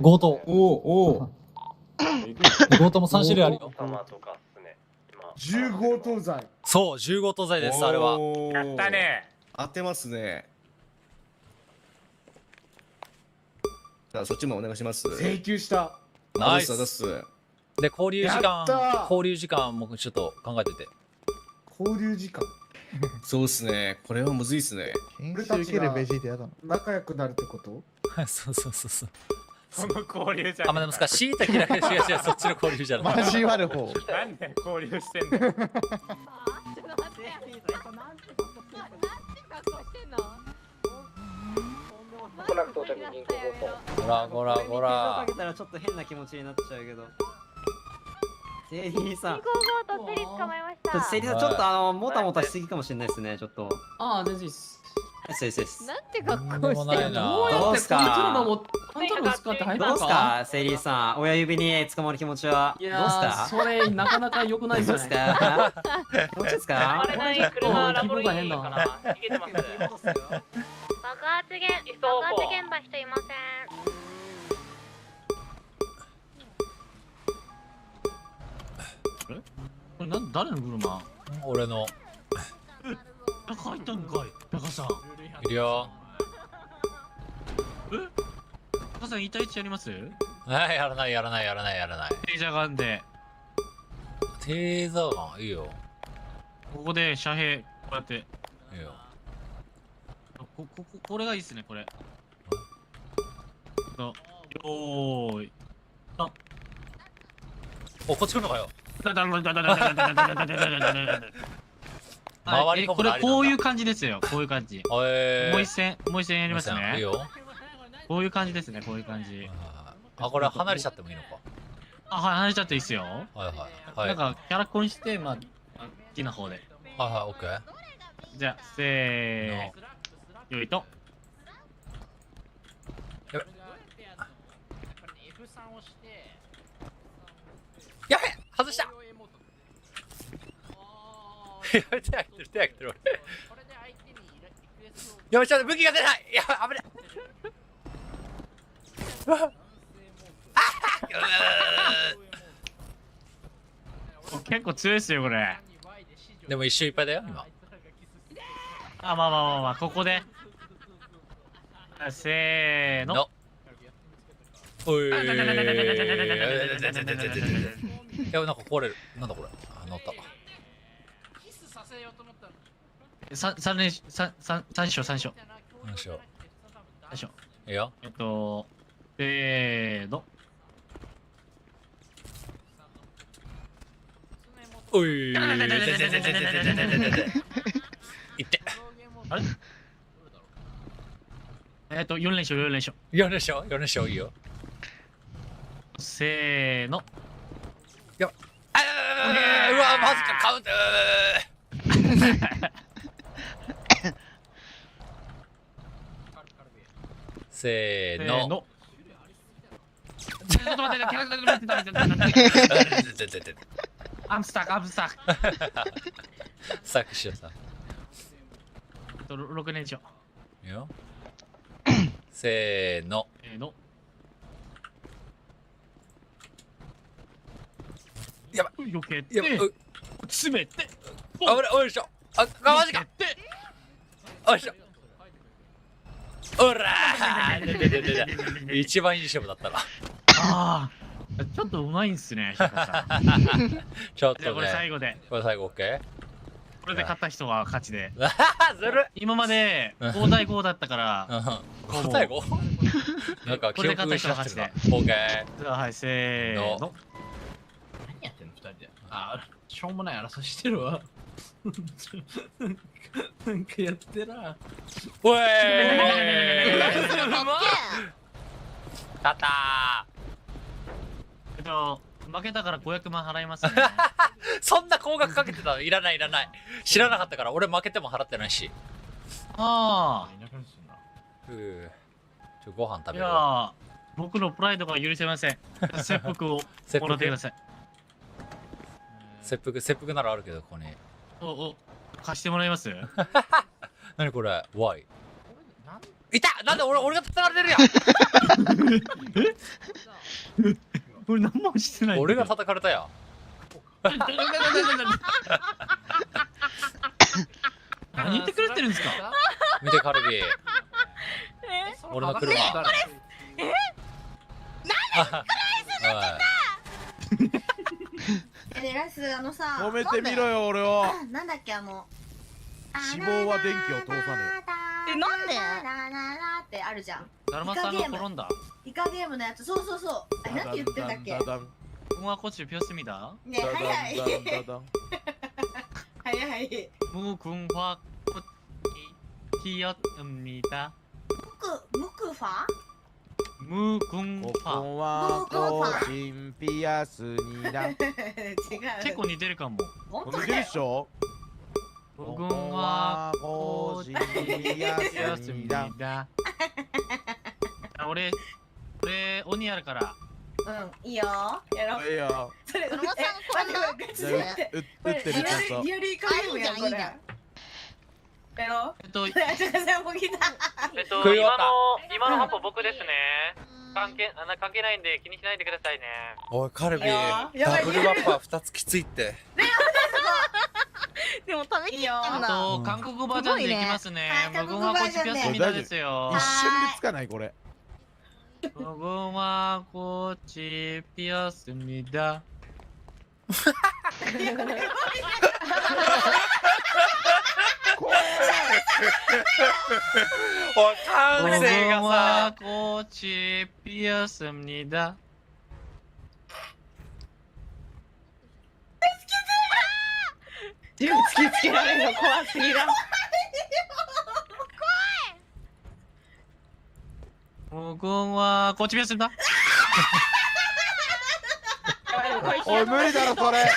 強盗。おお。強盗も3種類あるよ。10強盗罪。そう、10強盗罪です、あれは。やったね。当てますね。じゃあそっちもお願いします。請求した。ナイスあざっす。で、交流時やったー間、交流時間もちょっと考えてて。交流時間。そうっすね。これはむずいっすね。研修受けるベジータやだな。仲良くなるってこと？そうそうそうそう。その交流じゃん。あ、まあ、でもしいたけだけ違う違う、そっちの交流じゃない。交わる方。なんで交流してんの。ほらほらほらか。けたらちょっと変な気持ちになっちゃうけど。セリーさん。ちょっとセリーさん、ちょっともたもたしすぎかもしれないですね、ちょっと。ああ、全然いいっす。先生です。なんて格なんでもないな。どうやってこいつらのども、あんたの使って入っどうすたんかか、セリーさん。親指に捕まる気持ちは。いどうすやー、かそれなかなか良くないっすどうすよね。かどっちですかちょっと気分が変だな。爆発現場人いません。これ誰の車？俺の。中入ったんかい、バカさん。いるよ。バカさん、1対1やります？はい、やらないやらないやらないやらない。テージャーガンで、テーザーガン、いいよ。ここで遮蔽、こうやって。いいよ。これがいいっすね、これ。よーい。お、こっち来るのかよ。はいこれこういう感じですよ、こういう感じ。もう一戦やりますいいね。よ。こういう感じですね、こういう感じ。あ、これ離れちゃってもいいのか。あ、はい、離れちゃっていいっすよ。はいはいはい。なんか、キャラコンして、まあ、好きな方で。はいはい、オッケー。じゃあ、せーよいと。やべ外したやべ、手開けてる、手開けてる。やべ、ちょっと武器が出ない。やばい、危ない。結構強いっすよ、これ。でも一周いっぱいだよ、今。あ、まあ、ここで。せーの。おい。やべ、なんか壊れる。なんだこれ。あ、乗った。三章。何しよう。いいよ。せーの。おい。いって。あれ4連勝。 4連勝いいよ。せーの。うわ、マジか、カウント。せーの。ちょっと待って、キャラクターアムスタック。さっきしちゃった。6連勝。いいよ。せーの。やばい。避けてやばい。詰めて。危ない、おいしょ。あ、マジか。おいしょ。おらー。一番いい勝負だったな。ああ、ちょっとうまいんすね。ちょっとね。これ最後で。これ最後 OK？ これで勝った人は勝ちで。ずるい。今まで5対5だったから。5対 5？ なんか記憶失ってるな。OK。はい、せーの。何やってんの2人で。あ、しょうもない争いしてるわ。なんかやってな。おい。たったー。負けたから500万払いますね。そんな高額かけてたの？いらない。知らなかったから、俺負けても払ってないし。ああ。ご飯食べる。いや僕のプライドが許せません。切腹をもらってください。切腹ならあるけど、ここに。貸してもらいます？何これ？ Why？いたなんで俺が叩かれてるや俺何もしてないん俺が叩かれたやん何言ってくれてるんですか。見てカルビ俺の車でラスさ褒めてみろよ俺を。なんだっけ脂肪は電気を通さねえなんでってあるじゃんだるまさんが転んだ。イカゲームのやつそうあなんて言ってんだっけダダン僕はこっち피었습니다。ね早いダダンダダン。早い무궁화 꽃이 피었습니다。ムクファこ 무궁화。 こは個人ピアスにだ。違う結構似てるかも。似てる本当だよでしょ。 무궁화 個 꽃이 人ピアスにだ。 피었습니다。俺鬼やるから。いいよやろういいよ。それドラマさん待ってじゃあ打ってるちゃんと。リアルイカゲームやんこれやろう今のハポ僕ですね。関係ないんで気にしないでくださいね。おいカルビやばいダブルバッパー2つきついってでも食べきったんだ。あと韓国バージョンでいきますね。はい無言はこっちピアスみたいですよ一。瞬でつかないこれ。無言はこっちピアスみだ。おい感性がさ 꽃이 피었습니다。 銃突きつけられるの怖すぎだ無言は꽃이 피었습니다。 おい無理だろそれ。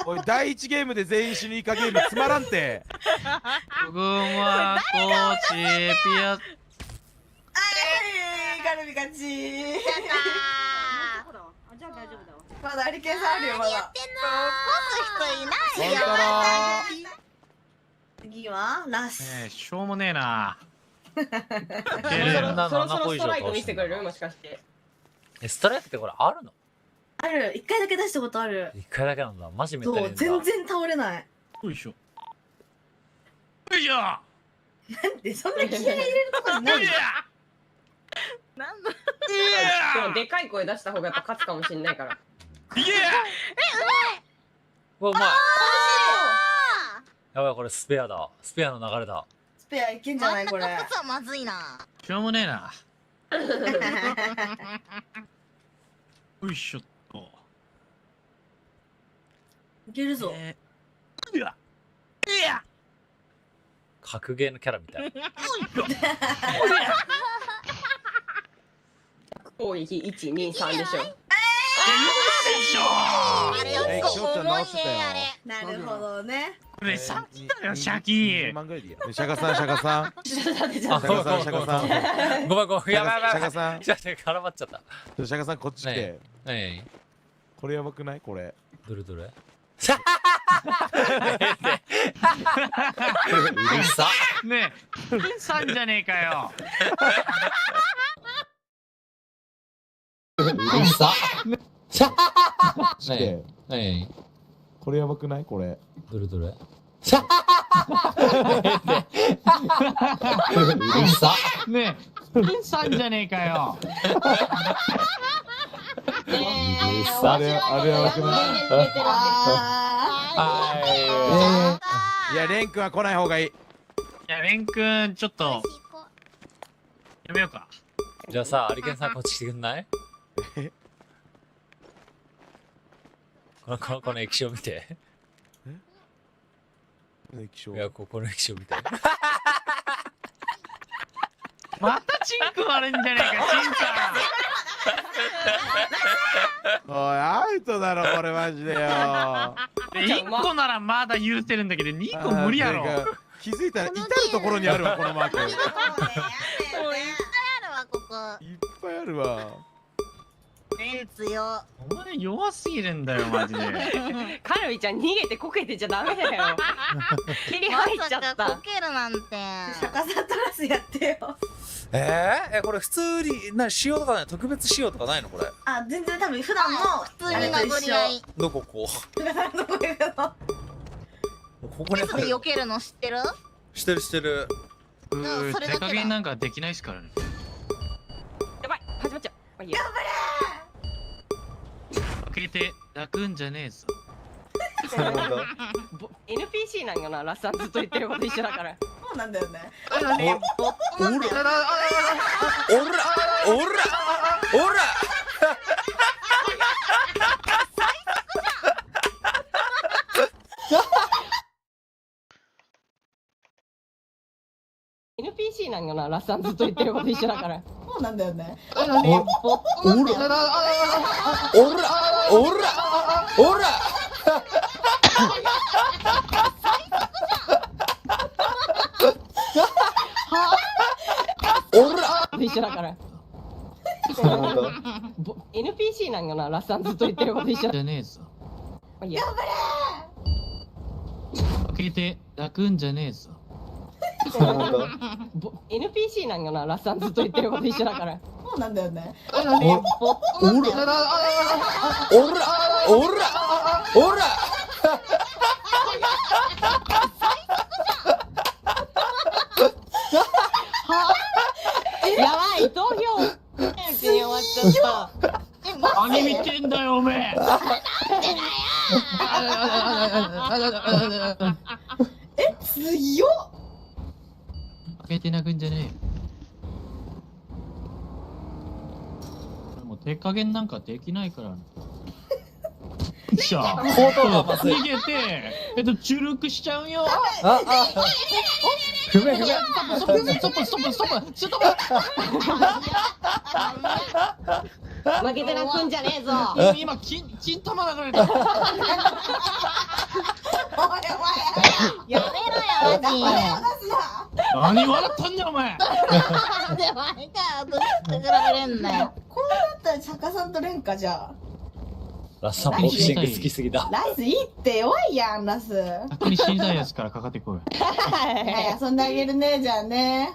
おい第一ゲームで全員死にイカゲームつまらんて。無言は꽃이 피었。 カルビ勝ちやったじゃあ大丈夫だわまだアリケンさんあるよまだー。やってんのー。本当だ。次はラスしょうもねえな。そんな7個以上倒してるもしかして。ストライクってこれあるのある1回だけ出したことある1回だけなんだマジめったそうにいいんだ全然倒れないよいしょ。よいしょ。なんでそんな気合い入れるとこじゃないよなんだ。でもでかい声出した方がやっぱ勝つかもしれないから。いけ。うまいやばいこれスペアだスペアの流れだスペアいけんじゃないこれ真ん中こそはまずいな。しょうもねえな。よいしょっと。いけるぞうわ。いや。格ゲーのキャラみたい攻撃1、2、3でしょ。あれえよくきょうちゃん重い直してたよねあれ。なるほどねこれさっきだよシャキ。万ぐらいでいいや。シャカさんシャカさん。あシャカさんシャカさん。ごめんごめんやばいやばいやばいシャカさんちょっと絡まっちゃったシャカさんこっち来て。何これやばくないこれ。どれどれうるさねえ、さんじゃねえかよ。うるさ来て。何これやばくないこれ。どれどれうるさねえ、さんじゃねえかよ。あれやばくないいやレン君は来ない方がいい。いや、レン君、ちょっと、やめようか。じゃあさアリケンさんこっち来てくんないこの液晶見て液晶いやこの液晶見てまたチンく悪いんじゃねえか、チンさおいアウトだろこれマジでよ。ん。1個ならまだ許せるんだけど、2個無理やろ。気づいたら至る所にあるわこのマーク。いっもういっぱいあるわここ。ぱいあるわ。レ強。お前弱すぎるんだよマジで。カルビちゃん逃げてこけてちゃダメだよ。切りま入っちゃったさかこ。けるなんて。逆さトラスやってよ。これ普通に仕様とかない、特別仕様とかないのこれ？あ、全然多分普段の普通に殴り合い。どここう？どこ行くの？ここにペスで避けるの知ってる？してるしてる。うー手加減なんかできないっすからね。やばい、始まっちゃう。まあいいや。開けて泣くんじゃねえぞ。NPC なんよな、ラッサンずっと言ってること一緒だから。そうなんだよね。おらおらおら。NPC なんよな、ラッサンずっと言ってること一緒だから。そうなんだよね。おらおらおら。一緒だから。NPC なんよな、ラッサンずっと言ってること一緒じゃねえぞ。まあいいや。開けて泣くんじゃねえぞ。NPC なんよな、ラッサンずっと言ってること一緒だから。そうなんだよね。おらおらおら。やばい、投票うちに終わっちゃった。何見てんだよおめえ。強っ。開けて泣くんじゃねえよ。もう手加減なんかできないから。しゃ逃げて、チュルクしちゃうよ。不明不明。ストップストップストップストップ。負けて泣くんじゃねえぞ。今金玉流れた。やめろよマジ。何笑ったんだよお前。なんで毎回私と比べれんだよ。こうなったら坂さんと連歌じゃん。ラッサボクシング好きすぎだ。ラスいいって弱いやん、ラス。先に死にたいやつからかかってこい。遊んであげるね、じゃあね。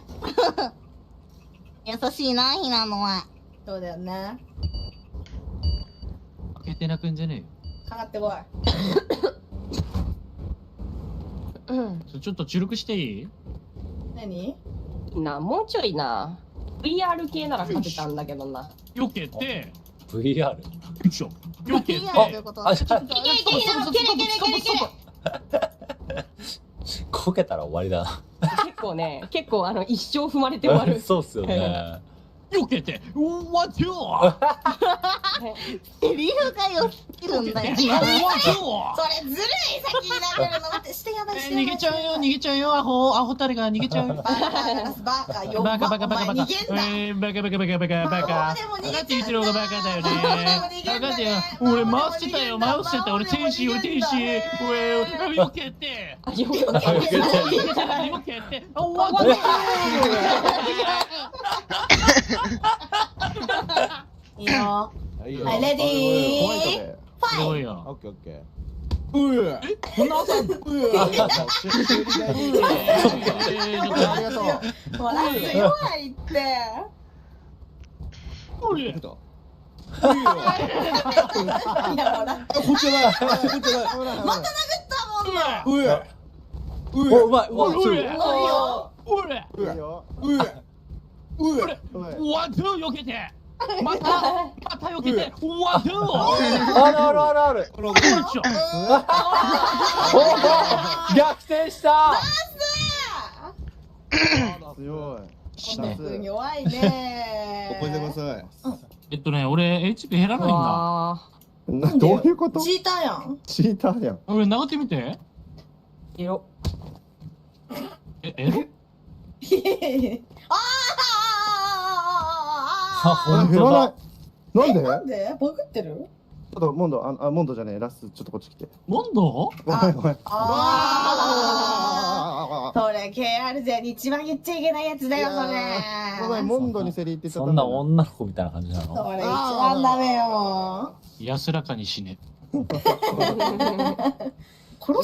優しいな、ひなのは。そうだよね。開けて泣くんじゃねえよ。かかってこい。ちょっとチュルクしていい？何？もうちょいな。VR 系なら勝てたんだけどな。避けて。VR。よいしょ。避けて。こけたら終わりだな。結構一生踏まれて終わる。そうっすよね。避けて。うわちょ。セリフが良すぎるんだよ。それずるい、先に流れるの待ってしてやばいしてやばい。逃げちゃうよ逃げちゃうよアホタレが逃げちゃうよ。バカよ。バカバカバカバカ。逃げんな。バカバカバカバカバカ。分かって言ってる方がバカだよね。分かってよ。俺回してたよ回してた。俺天使俺天使。俺避けて。避けて。終わった。いいよ。はい、レディー。すごいよ。オッケーオッケー。こんな朝。ありがとう。笑い弱いって。おい。いやほら。こっちだ。こっちだ。また殴ったもんな。お、うまい。うまい。おれ。わっと避けて。また避けて。わっと。ある。逆転した。強い。弱いね。ここでください。俺 HP 減らないんだ。どういうこと？チーターやん。チーターやん。俺殴ってみて。色。本当だ。なんで？バグってる？ちょっとモンドモンドじゃねえラスちょっとこっち来て。モンド？ごめん。それ KRJ に一番言っちゃいけないやつだよそお前れ。モンドにセリって言っちゃっそんなたんだよ女の子みたいな感じなの？それ一番ダメよ。安らかに死ね。殺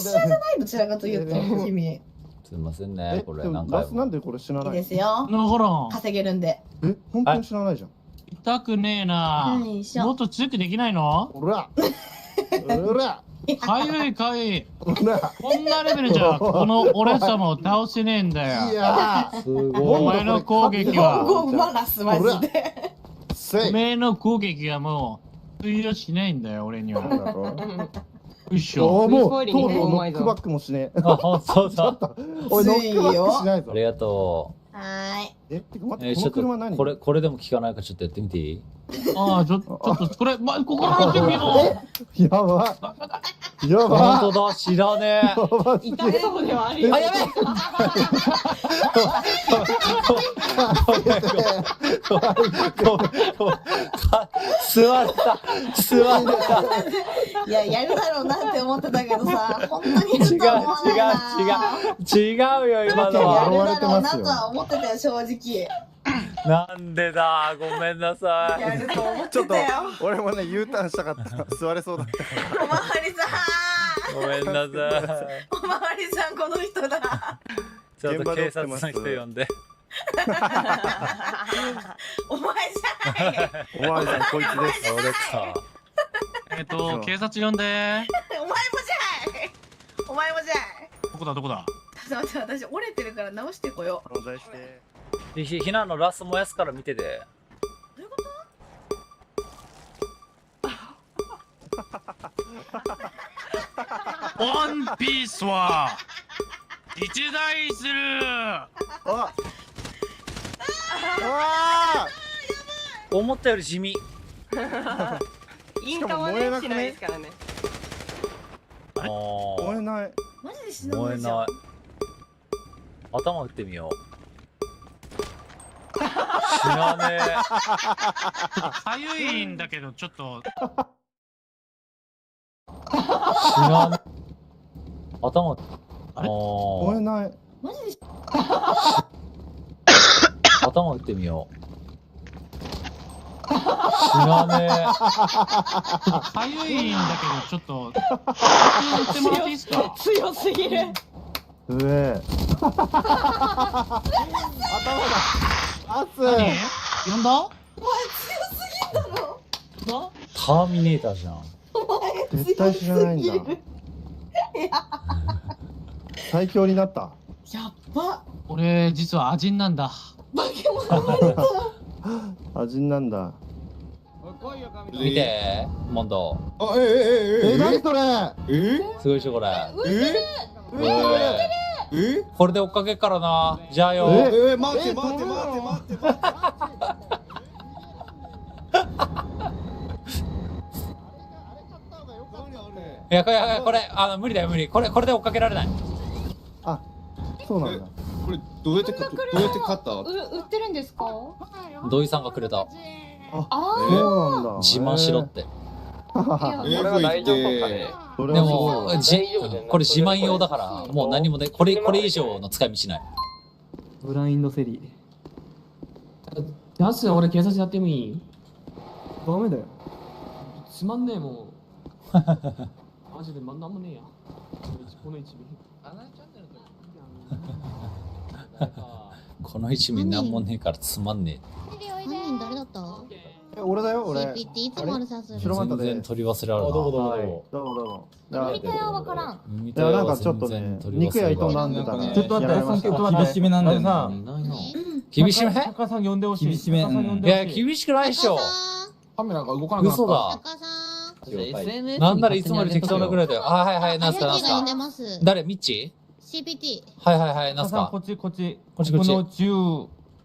し屋じゃないどちらかというと君。すいませんね、これ何回も。ラスなんでこれ知らいいないですよ。だから、稼げるんで。本当に知らないじゃん。痛くねえな。よいしょもっと強くできないの？おらおらかゆいかゆい。おらこんなレベルじゃ、この俺様を倒せねえんだいよ。やすおごい。前の攻撃は、ゴーマラスマジで。せいお前の攻撃はもう、通用しないんだよ、俺には。よいしょ。おもうとうとうノックバックもしねえ。あ、本当だ。おいノックバックしないぞあり。がとはーい。え、てか待う。って、この車何？これでも聞かないからちょっとやってみていい？ああ、ちょっと、これ、ここからやってみよう。やばい。やば本当だ、知らねえ。い。やばい。痛そうではあるよ。あ、やべえ。座った。いや、やるだろうなって思ってたけどさ、本当にや違うると思わないな。違うよ、今のやは。るだろうなとは思ってたよ、正直。なんでだ、ごめんなさい。やると思っちょってとたよ。俺もね U ターンしたかった。座れそうだった。おまわりさごめんなさい。ん。おまわりさん、この人だ。ちょっと警察の人呼んで。お前じゃない。おまわりさんこいつです。俺か。警察呼んで。お前もじゃい。お前もじゃい。どこだ、どこだ。ちょっと待って、私折れてるから直してこよう。存在して。ひなのラス燃やすから見てて。どういうことワンピースは、一大する。ああ思ったより地味。インカはね、しないですからね。も燃えない。マジで死な燃えないじゃん。ない。頭打ってみよう。死なねかゆいんだけど、ちょっと。え。死なねえ。頭。あれ燃えない。マジで頭打ってみよう。死なねえ。かゆいんだけど、ちょっと。言ってもらっていいですか？強すぎる。うえ。頭だ。熱何い。呼んだ？ターミネーターじゃん。絶対知らないんだ。最強になった。やっば。俺、実はアジンなんだ。味なんだ。見て、モンド。何それ。すごいでしょ、これ。えこれで追っかけっからな。じゃあよ。待って待って待って待って待って。いや、これ、無理だよ、無理。これで追っかけられない。あ、そうなんだ。これどうやって勝った売ってるんですか？土井さんがくれた。あ、そうなんだ。自慢しろって。これは大丈夫かね。それではすごいわ。も、これ自慢用だから、もう何もね、これ以上の使い道ない。ブラインドフェリー。やつ俺警察やってもいい？ダメだよ。つまんねえもん。マジでなんもねえや。この一味。この一味なんもねえからつまんね犯人誰だった？俺だよ、俺。 CP っていつもあるさすえ。白マンタで全然取り忘れあるな。どうもどうも。見たよ、わからん。見いや、なんかちょっとね、肉屋営んでたね。ちょっと待って、ちょっと待って。厳しめなんだよな。厳しめ？高さん呼んでほしい。厳しめ高さん呼んいや、でほしい。厳しくないっしょ。カメラが動かなくなった。嘘だ。高さなんならいつもより適当なぐらいだよ。はいはい、なんすかなんすか。ます。誰ミッチ？ CPT。はいはいはい、なんすか。こっちこっち。こっちこっち僕の銃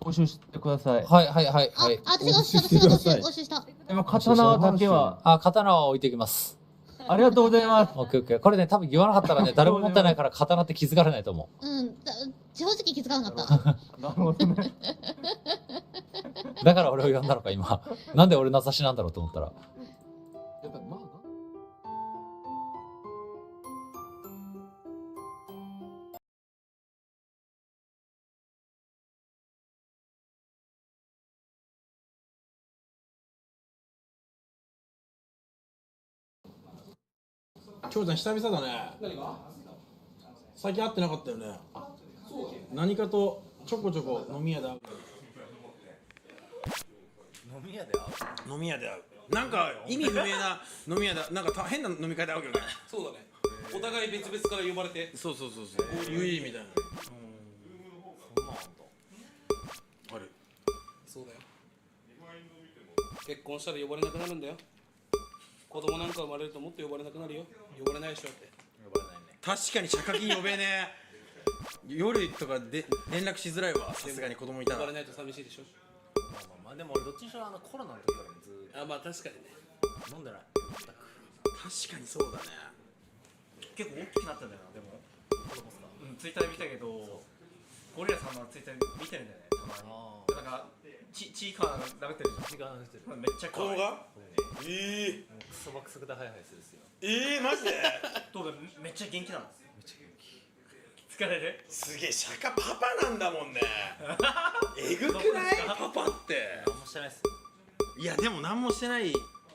押収してください。はいはいはいはい。違う、押収した。でも刀だけは。刀は置いてきます。ありがとうございます。オッケーオッケー。これね、多分言わなかったらね、誰も持ってないから刀って気づかれないと思正直気づかなかった。なるほどね。う。だから俺を呼んだのか、今。なんで俺名指しなんだろうと思ったら。きょうちゃん久々だね。何が？最近会ってなかったよね。何かとちょこちょこ飲み屋で会う。飲み屋で会う。飲み屋で会う。なんか意味不明な飲み屋で、なんか変な飲み会で会うけどね。そうだね。お互い別々から呼ばれて。そうそうそうそう。ゆいみたいな。そんなんあんだ。ある。そうだよ。結婚したら呼ばれなくなるんだよ。子供なんか生まれるともっと呼ばれなくなるよ。呼ばれないでしょって。呼ばれないね。確かに社会金呼べねえ。夜とかで連絡しづらいわ。さすがに子供いたら。呼ばれないと寂しいでしょ。まあでも俺どっちにしろコロナの時からずーっとあ、まあ確かにね。飲んでない。確かにそうだね。結構大きくなったんだよな、でも。ツイッターで見たけど、ゴリラさんのツイッター見てるんだよね、たまに。なんか、チーカー殴ってるじゃん。時間してる。めっちゃ可愛い。子供が？ええ。クソバクソクでハイハイするっすよ。マジで？どうだ、めっちゃ元気なんですよ。めっちゃ元気。疲れる？すげえ釈迦パパなんだもんね。えぐくない？パパって。何もしてないっす。いやでも何もしてない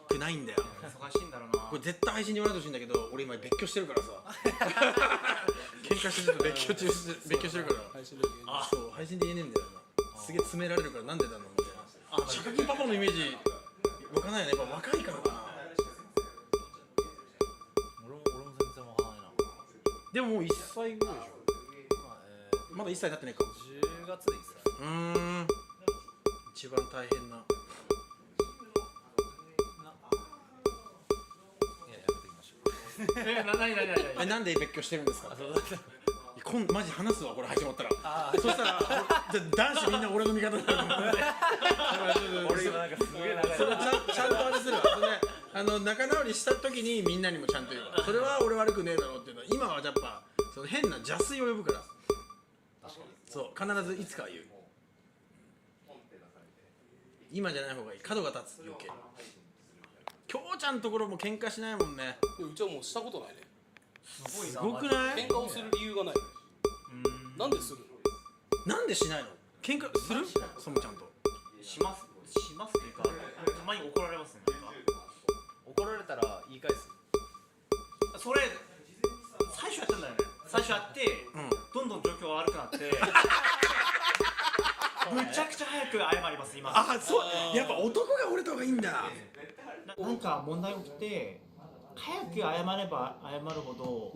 くないんだよ。忙しいんだろうな。これ絶対配信で言わないでほしいんだけど、俺今別居してるからさ。喧嘩してると別居してるから。そう配信で言えねえんだよな。すげえ詰められるからなんでだろうみたいな。社会金パパのイメージわかんないよね。やっぱ若いからかな。俺も全然わかんないな。でももう1歳ぐらいでしょ。まだ1歳経ってないか。10月でいいっす。一番大変な。なんで別居してるんですか。マジ話すわこれ始まったら。そしたら男子みんな俺の味方になると思うんで。俺今なんかすげえ長い。それちゃんとあれするわ。仲直りした時にみんなにもちゃんと言うわ。それは俺悪くねえだろうっていうのは今はやっぱその変な邪推を呼ぶから。そう必ずいつかは言う。今じゃない方がいい。角が立つ余計。きょうちゃんのところも喧嘩しないもんね。うちはもうしたことないね。すごくない？喧嘩をする理由がない。なんでする？なんでしないの？喧嘩する？ソムちゃんと。しますっていうか、たまに怒られますね。怒られたら言い返す。それ、最初やったんだよね。最初やって、どんどん状況が悪くなって、むちゃくちゃ早く謝ります、今。あ、そう。やっぱ男が折れた方がいいんだ。なんか問題起きて早く謝れば謝るほど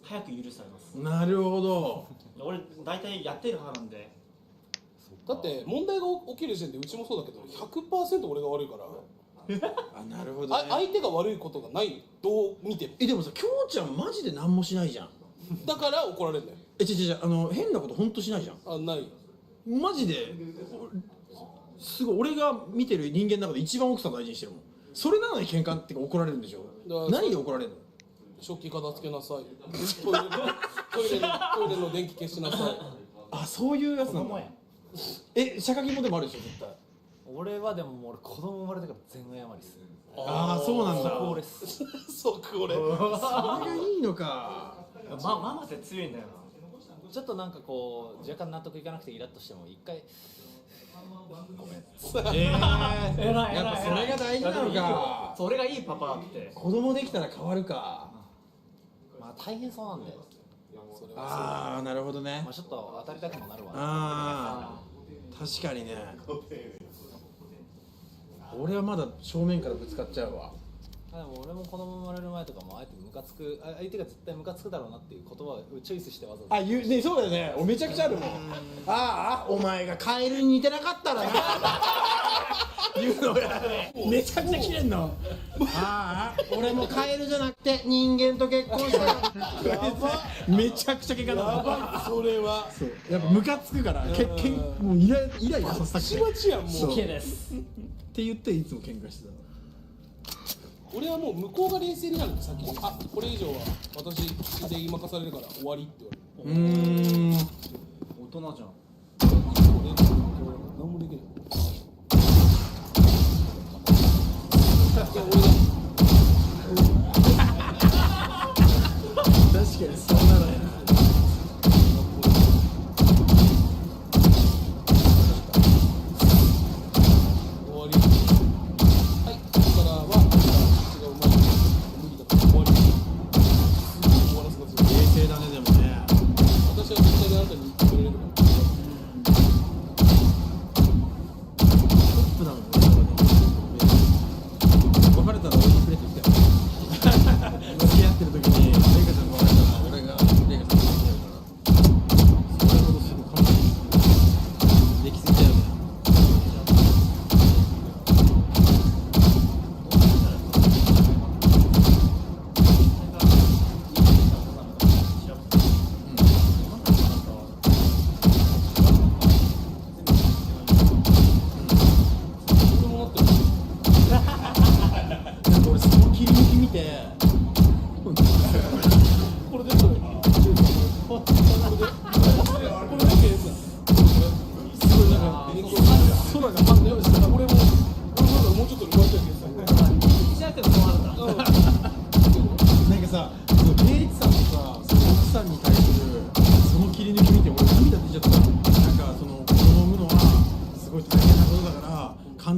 早く許されます。なるほど。俺大体やってる派なんで。だって問題が起きる時点でうちもそうだけど 100% 俺が悪いから。あ、なるほどね。相手が悪いことがない。どう見ても。でもさ、きょうちゃんマジで何もしないじゃん。だから怒られるんだよ。変なことほんとしないじゃん。あ、ない。マジですごい俺が見てる人間の中で一番奥さん大事にしてるもん。それなのに喧嘩ってか怒られるんでしょ。何で怒られるの？食器片付けなさい。トイレの電気消しなさい。あ、そういうやつなんだ。社会金もでもあるでしょ絶対。俺はでももう俺子供生まれてから全謝りっす。ああ、そうなんだ。即俺っす。即俺。それがいいのか。ママって強いんだよな。ちょっとなんかこう若干納得いかなくてイラッとしても一回ごめん。やっぱそれが大事なのか。それがいいパパって。子供できたら変わるか。まあ大変そうなんで。ああ、なるほどね。まあちょっと当たりたくもなるわ。ああ、確かにね。俺はまだ正面からぶつかっちゃうわ。でも俺も子供生まれる前とかもあえてムカつく、相手が絶対ムカつくだろうなっていう言葉をチョイスしてわざわざ。あ、ね、そうだよね。めちゃくちゃあるもん。ああ、お前がカエルに似てなかったらな。言うのがめちゃくちゃ切れんの。ああ、俺もカエルじゃなくて人間と結婚した。めちゃくちゃ喧嘩だ。それは。そう。やっぱムカつくから、もうイライラさせたくて。バチバチやんもう。好きです。って言っていつも喧嘩してた。俺はもう向こうが冷静になるんで先に、あ、これ以上は私で言い任されるから終わりって言われる。大人じゃん。何もできない。確かにそうなのよ。終わり。はい、ここからは私が生まれて無理だと終わり。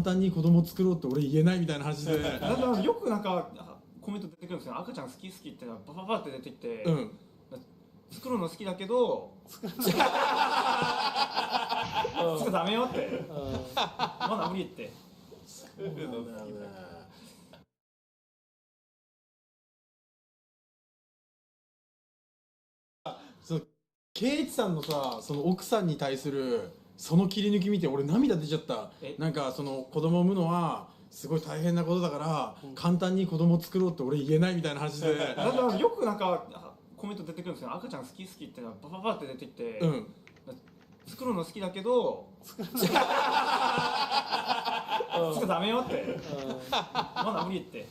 単に子供作ろうって俺言えないみたいな話でなんかよくなんかコメント出てくるんですよ。赤ちゃん好き好きってバババって出てきて、作るの好きだけど作るダメよってまだ無理って圭一さんのさ、その奥さんに対するその切り抜き見て俺涙出ちゃった。なんかその子供を産むのはすごい大変なことだから、簡単に子供作ろうって俺言えないみたいな話でなんかよくなんかコメント出てくるんですよ。赤ちゃん好き好きってバババって出てきて、作るの好きだけど作るダメよってまだ無理って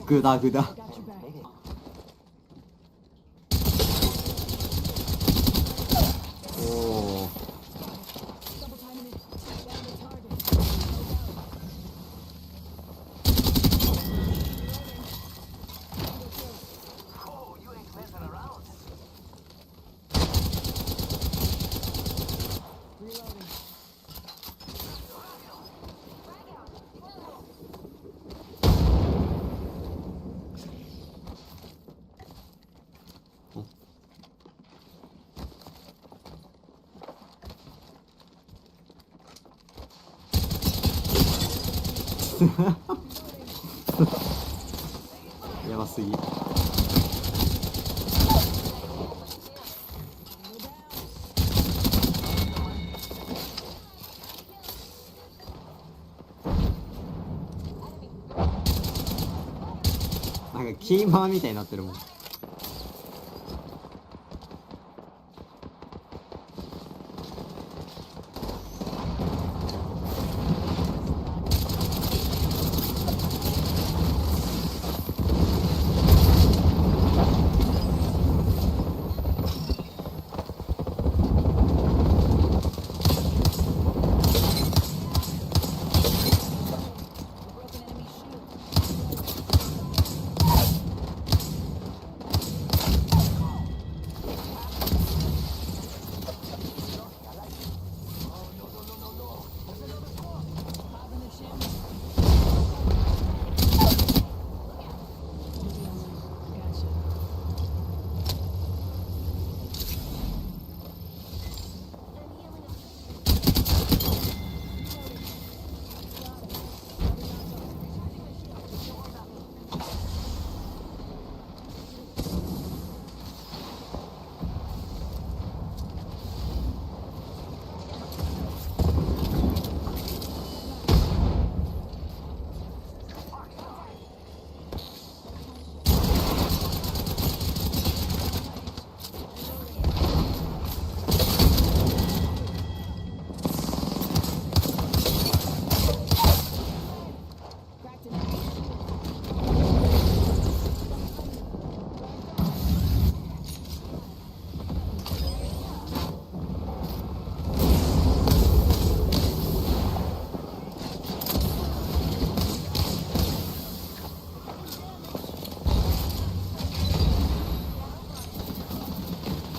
グダグダ。おお。やばすぎ。なんかキーマーみたいになってるもん。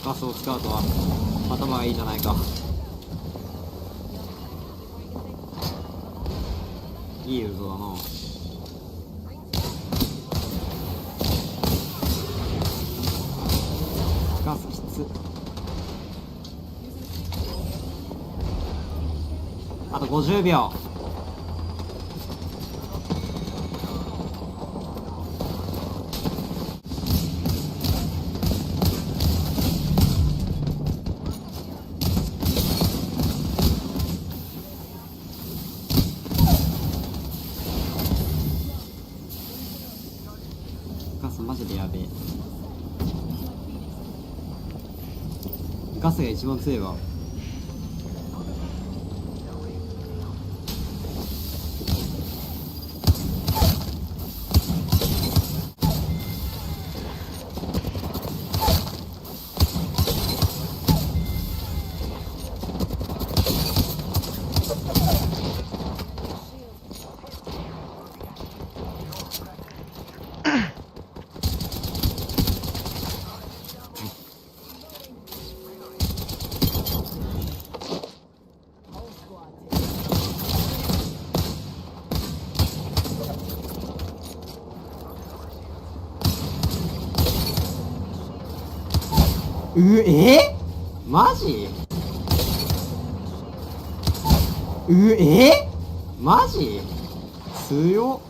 ガスを使うとは頭がいいじゃないか。いい嘘だな。ガスきつ。50秒。ガスマジでやべえ。ガスが一番強いわ。マジマジ強っ。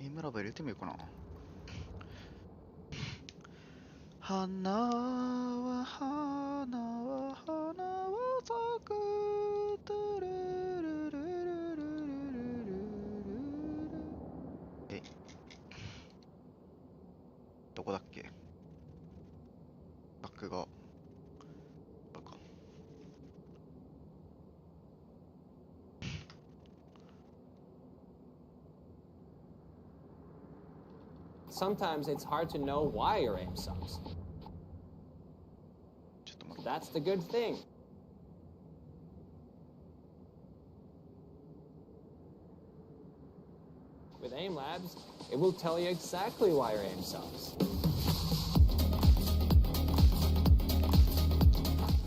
エイムラバ入れてみようかな。花は花は花は咲くトゥルルルルルルルルル。え、どこだっけ？バックが。Sometimes it's hard to know why your aim sucks. That's the good thing. With Aim Labs, it will tell you exactly why your aim sucks.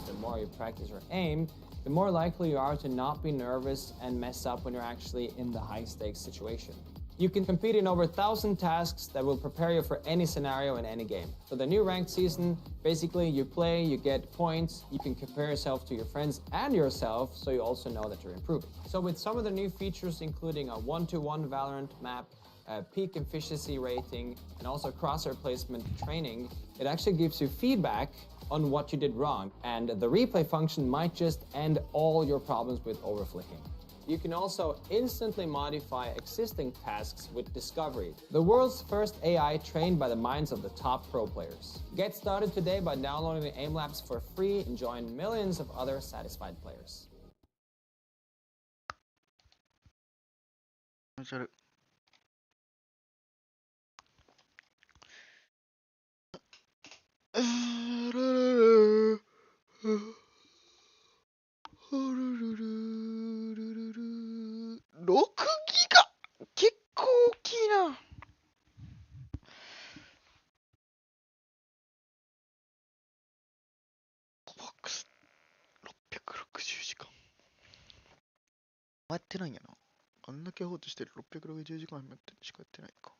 The more you practice your aim, the more likely you are to not be nervous and mess up when you're actually in the high-stakes situation. You can compete in over 1,000 tasks that will prepare you for any scenario in any game. So the new ranked season, basically you play, you get points, you can compare yourself to your friends and yourself, so you also know that you're improving. So with some of the new features, including a 1-to-1 Valorant map, a peak efficiency rating, and also crosshair placement training, it actually gives you feedback on what you did wrong. And the replay function might just end all your problems with overflicking. You can also instantly modify existing tasks with Discovery, the world's first AI trained by the minds of the top pro players. Get started today by downloading the Aim Labs for free and join millions of other satisfied players. 気持ち悪い。6ギガ結構大きいな。コバックス660時間。やってないんやな。あんだけ放置してる660時間しかやってないか。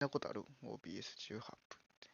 そんなことある ?OBS18 分って。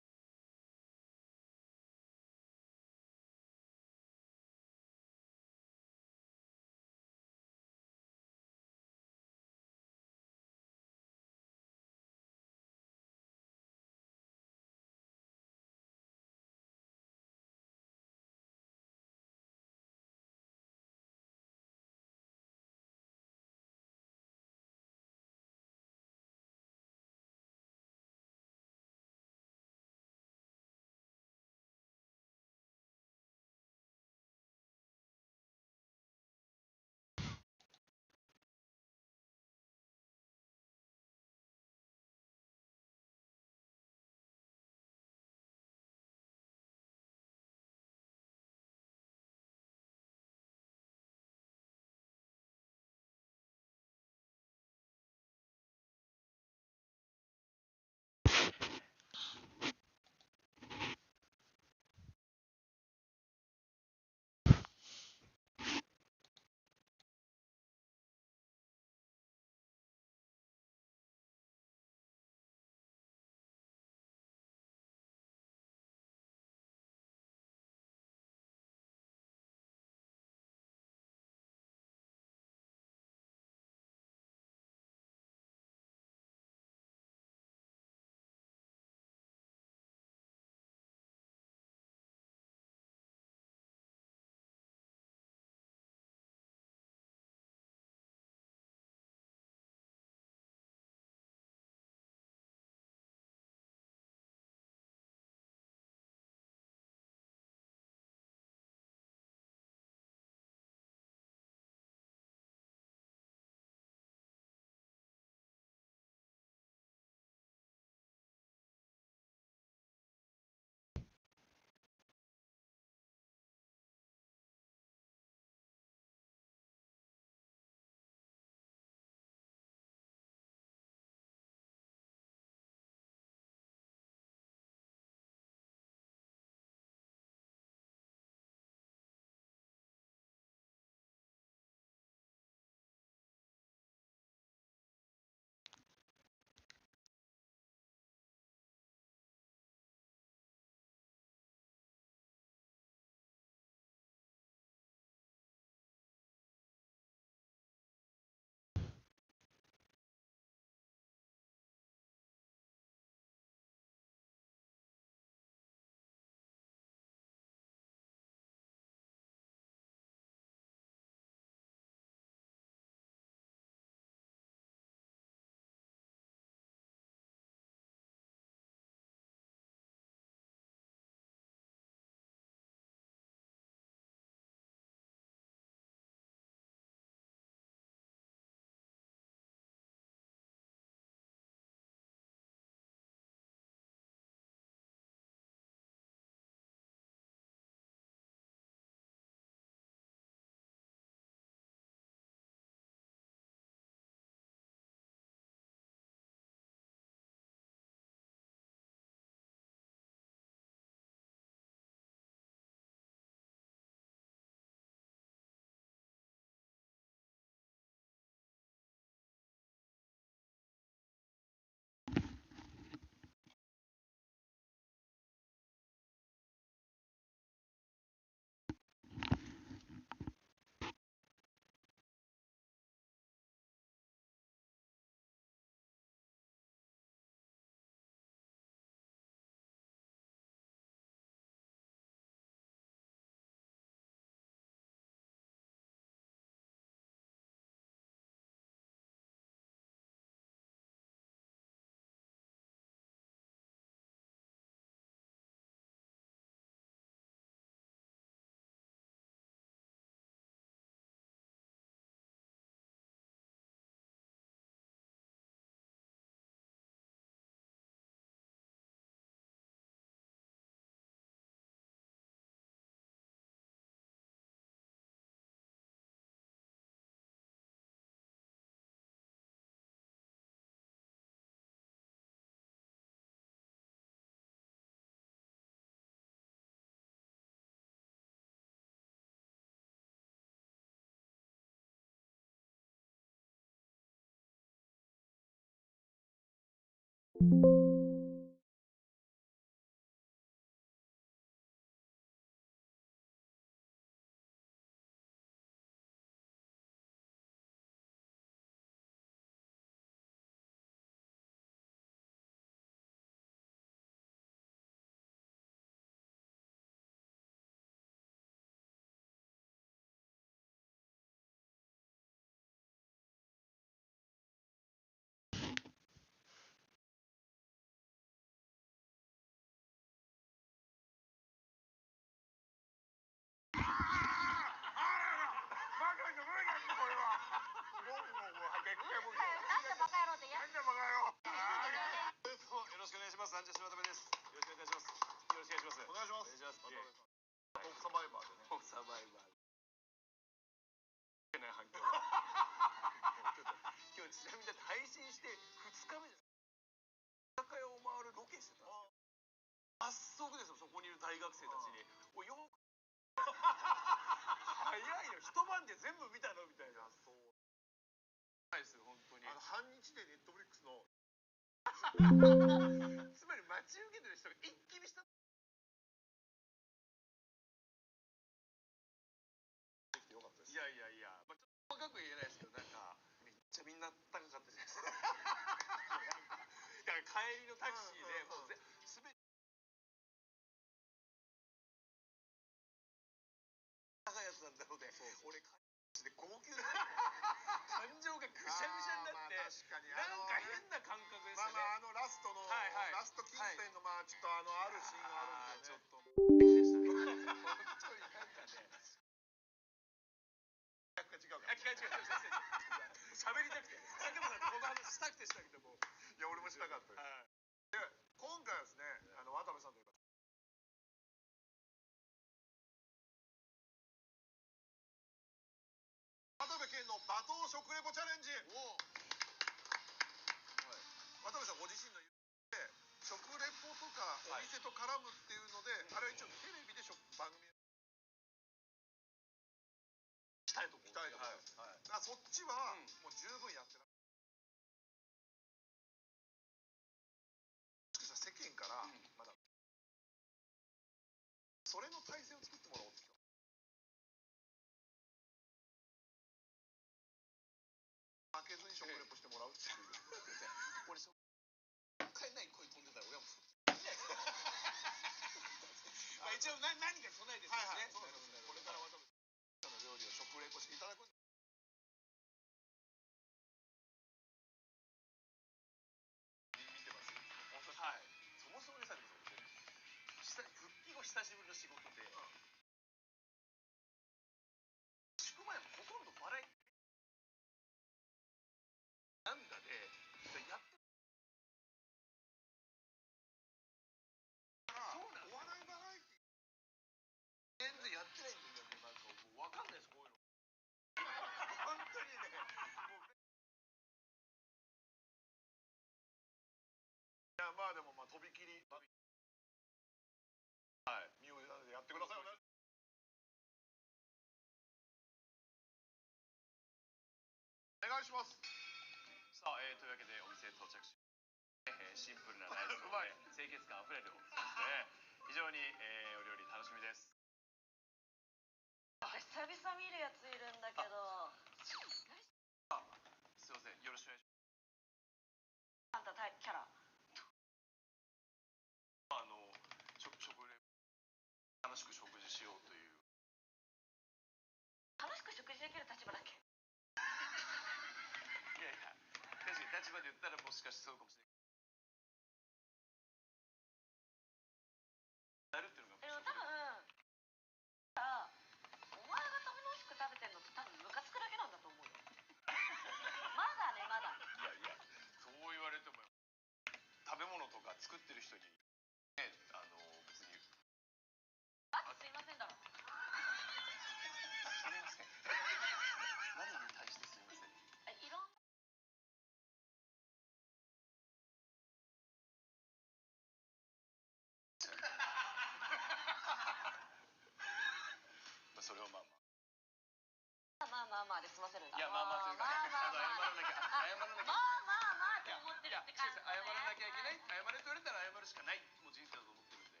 まあまあで済ませるんだ。いやまあまあというか謝らなきゃまあまあまあって思ってるって感じ。謝らなきゃいけない謝れと言われたら謝るしかないもう人生だと思ってるんで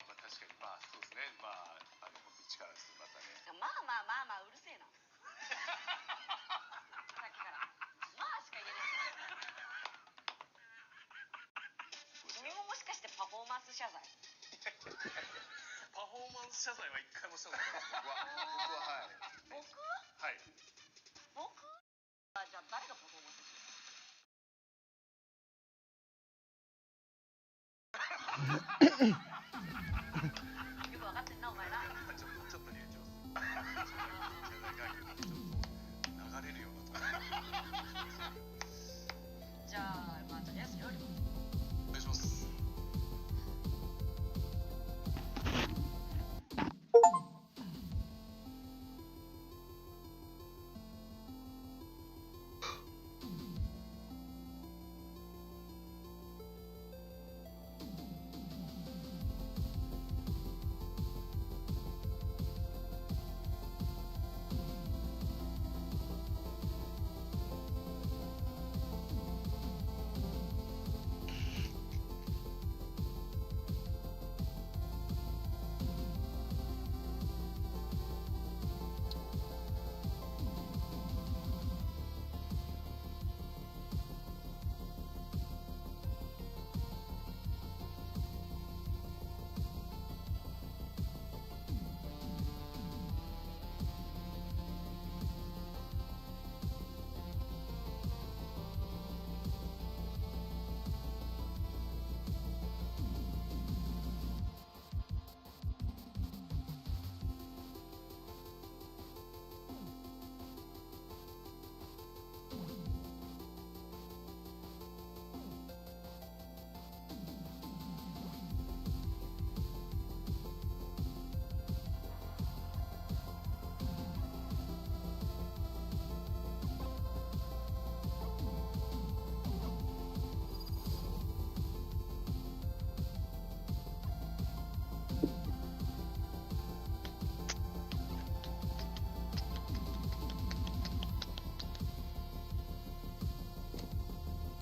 まあ確かにまあそうですねまあ本当に力ですまたねまあまあまあまあうるせえな。さっきからまあしか言えない。君ももしかしてパフォーマンス謝罪？パフォーマンス謝罪は一回もしたことない僕ははい僕あじゃあ誰がパフォーマンスしてる？よく分かってんなお前な。ちょっと入れてます謝罪会見だとちょっと流れるようなとじゃあまあとりあえず料理お願いします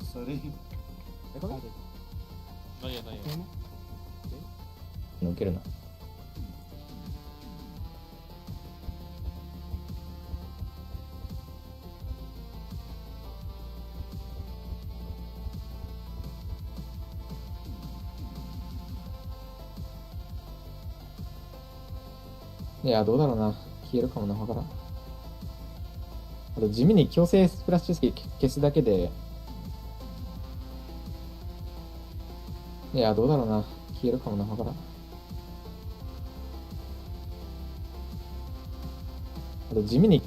Sorry. No ya, no ya. のけるな。いや、どうだろうな。消えるかもな、わからん。あと、地味に強制スプラッシュスキー消すだけで、いや、どうだろうな。消えるかもな、わからん。あと、地味に、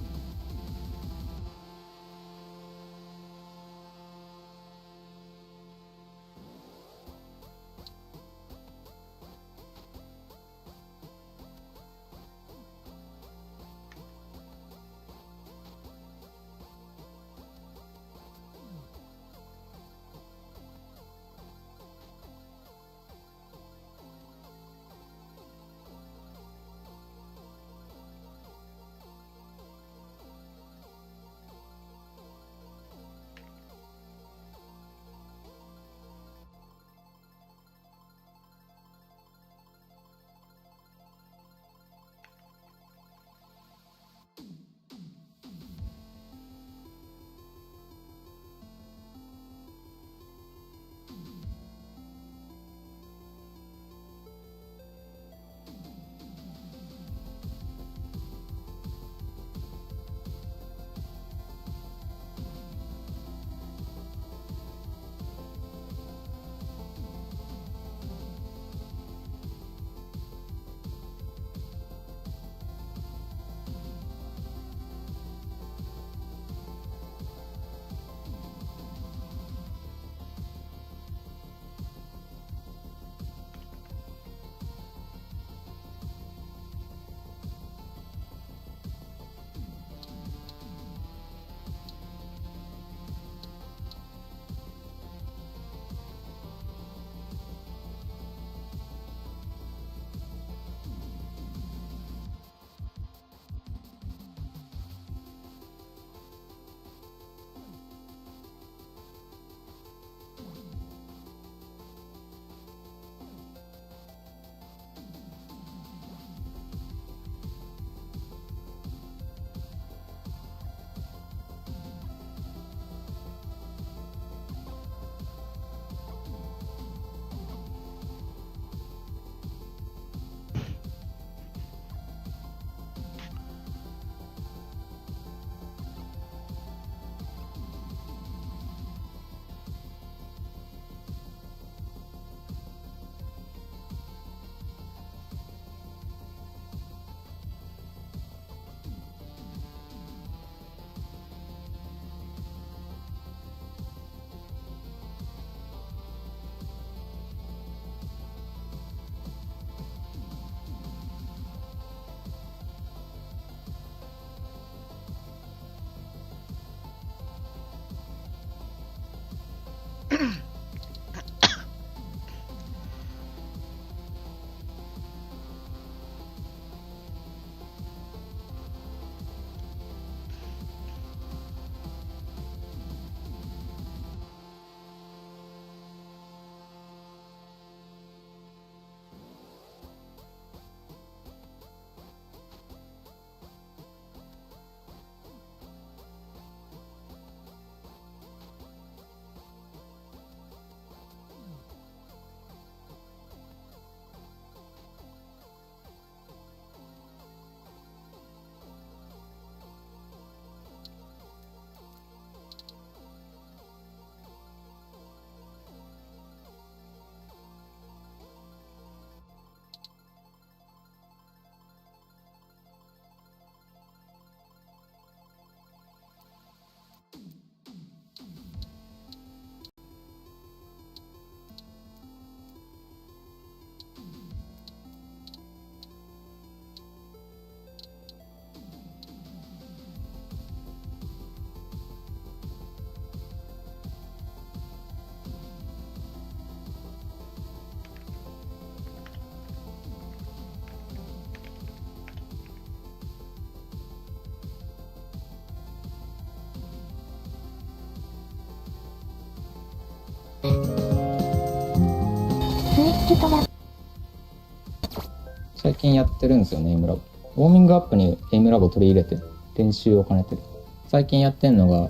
最近やってるんですよね、エイムラボ。ウォーミングアップにエイムラボ取り入れて練習を兼ねてる。最近やってんのが、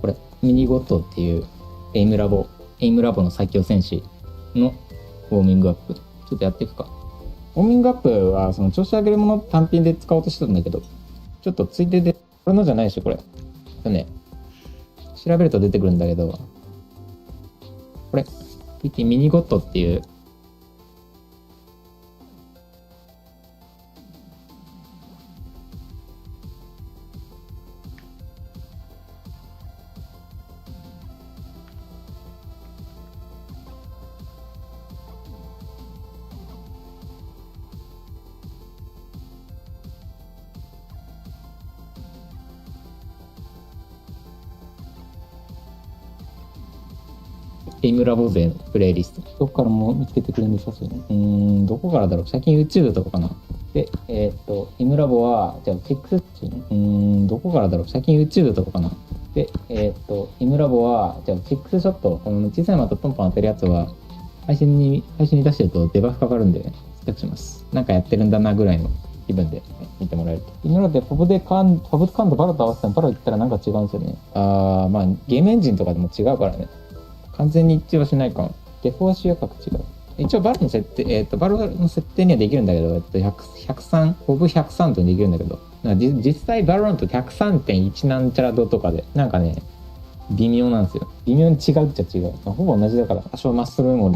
これ、ミニゴットっていうエイムラボの最強戦士のウォーミングアップ。ちょっとやっていくか。ウォーミングアップはその調子上げるもの単品で使おうとしてたんだけど、ちょっとついでで、これのじゃないでしょ、これ。調べると出てくるんだけど、これ、PT ミニゴットっていう、エイムラボ勢のプレイリスト。どこからも見つけてくれるんでしょうね。どこからだろう。最近 YouTube とかかな。で、エイムラボは、じゃあ、フィックス、どこからだろう。最近 YouTube とかかな。で、エイムラボは、じゃあ、フィックスショット、この小さい的ポンポン当てるやつは、配信に出してるとデバフかかるんで、選択します。なんかやってるんだなぐらいの気分で見てもらえると。今までファブカンとバロと合わせてもバロ言ったらなんか違うんですよね。まあ、ゲームエンジンとかでも違うからね。完全に一致はしないかも。デフォは視野角違う。一応バルの設定、バルの設定にはできるんだけど、103、フォブ103とにできるんだけど、実際バロラント 103.1 なんちゃら度とかで、なんかね、微妙なんですよ。微妙に違うっちゃ違う。ほぼ同じだから、多少マッスルメモ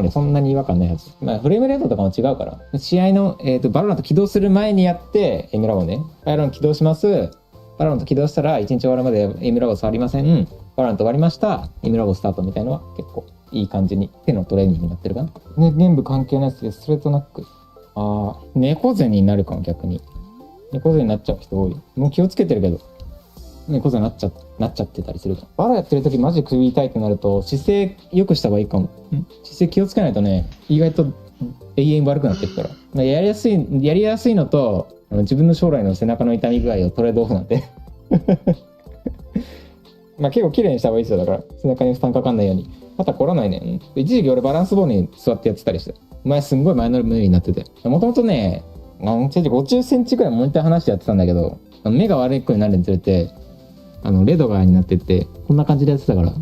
リそんなに違和感ないはず。まあ、フレームレートとかも違うから、試合の、バロラント起動する前にやって、エイムラボね、バロラント起動します。バロラント起動したら、1日終わるまでエイムラボ触りません。バロラント終わりました。エイムラボスタートみたいのは結構いい感じに手のトレーニングになってるかな。ね、全部関係ないですけど、ストレートナック。猫背になるかも、逆に。猫背になっちゃう人多い。もう気をつけてるけど、猫背になっちゃってたりするから。バロやってる時マジ首痛いってなると、姿勢良くした方がいいかも。姿勢気をつけないとね、意外と永遠悪くなっていくから。やりやすいのと、自分の将来の背中の痛み具合をトレードオフなんで。まあ結構綺麗にした方がいいですよ。だから背中に負担かかんないように。肩凝らないね。一時期俺バランスボールに座ってやってたりして。前すんごい前のめりになってて。もともとね、50センチくらいモニター離してやってたんだけど、目が悪い子になるにつれて、レドガーになってって、こんな感じでやってたから。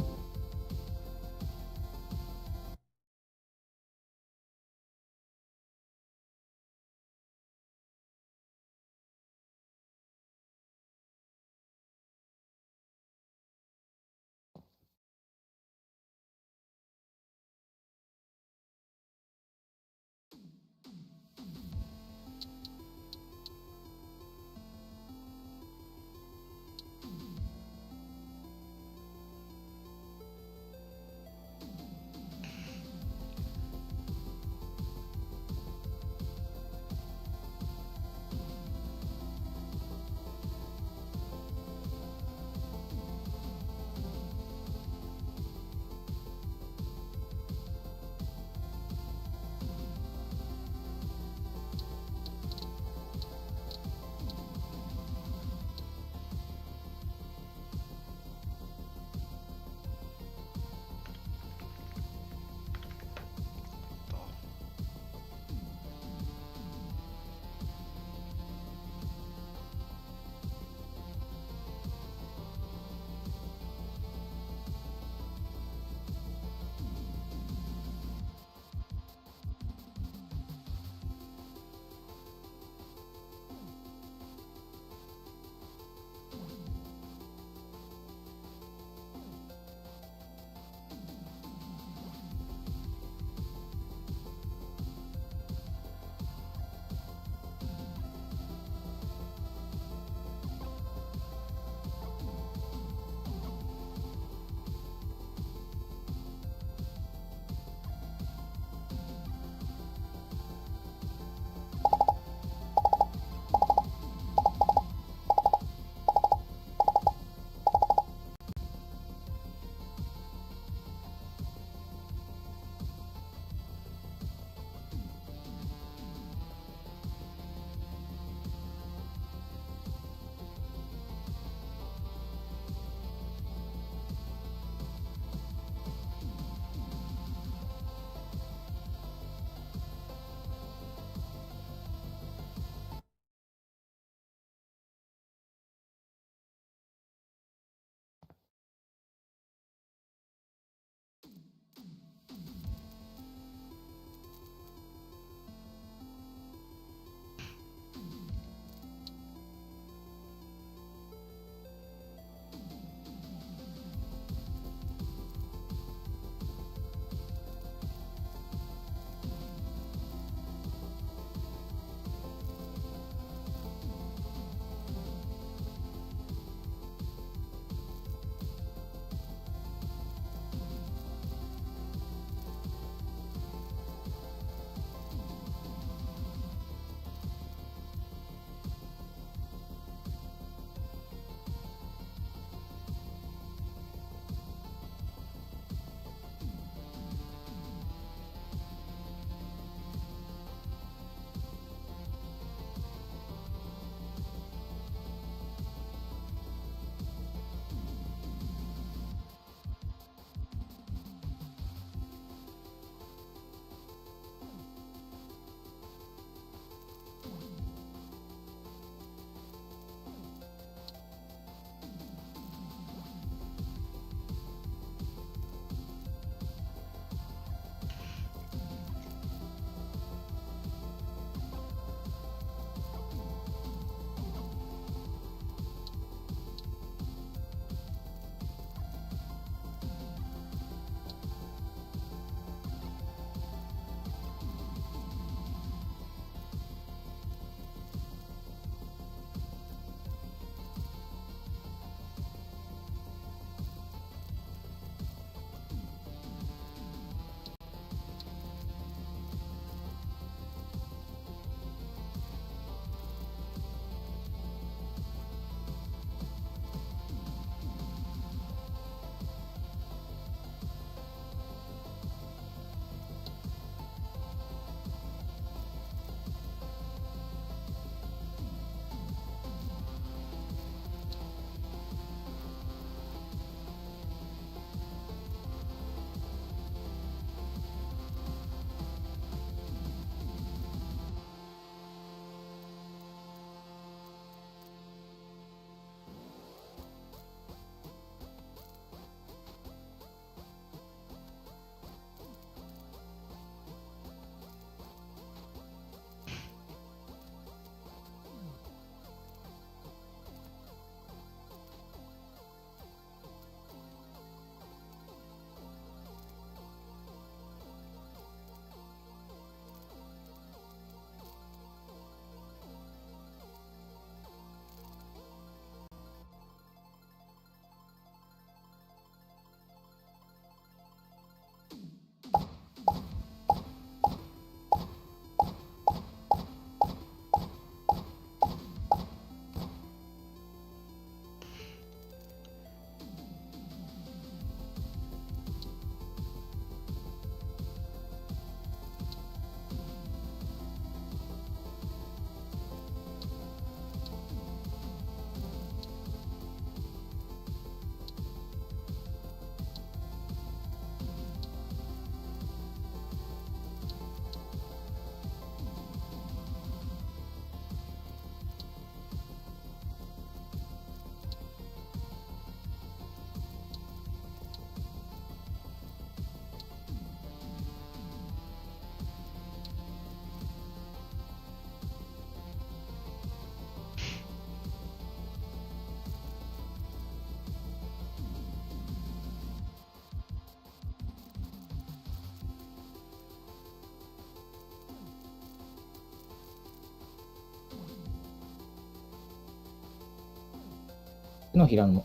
手のひらの、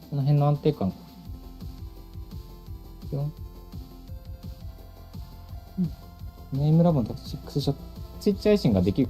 この辺の安定感。ネームラボの6ショット、スイッチ配信ができる。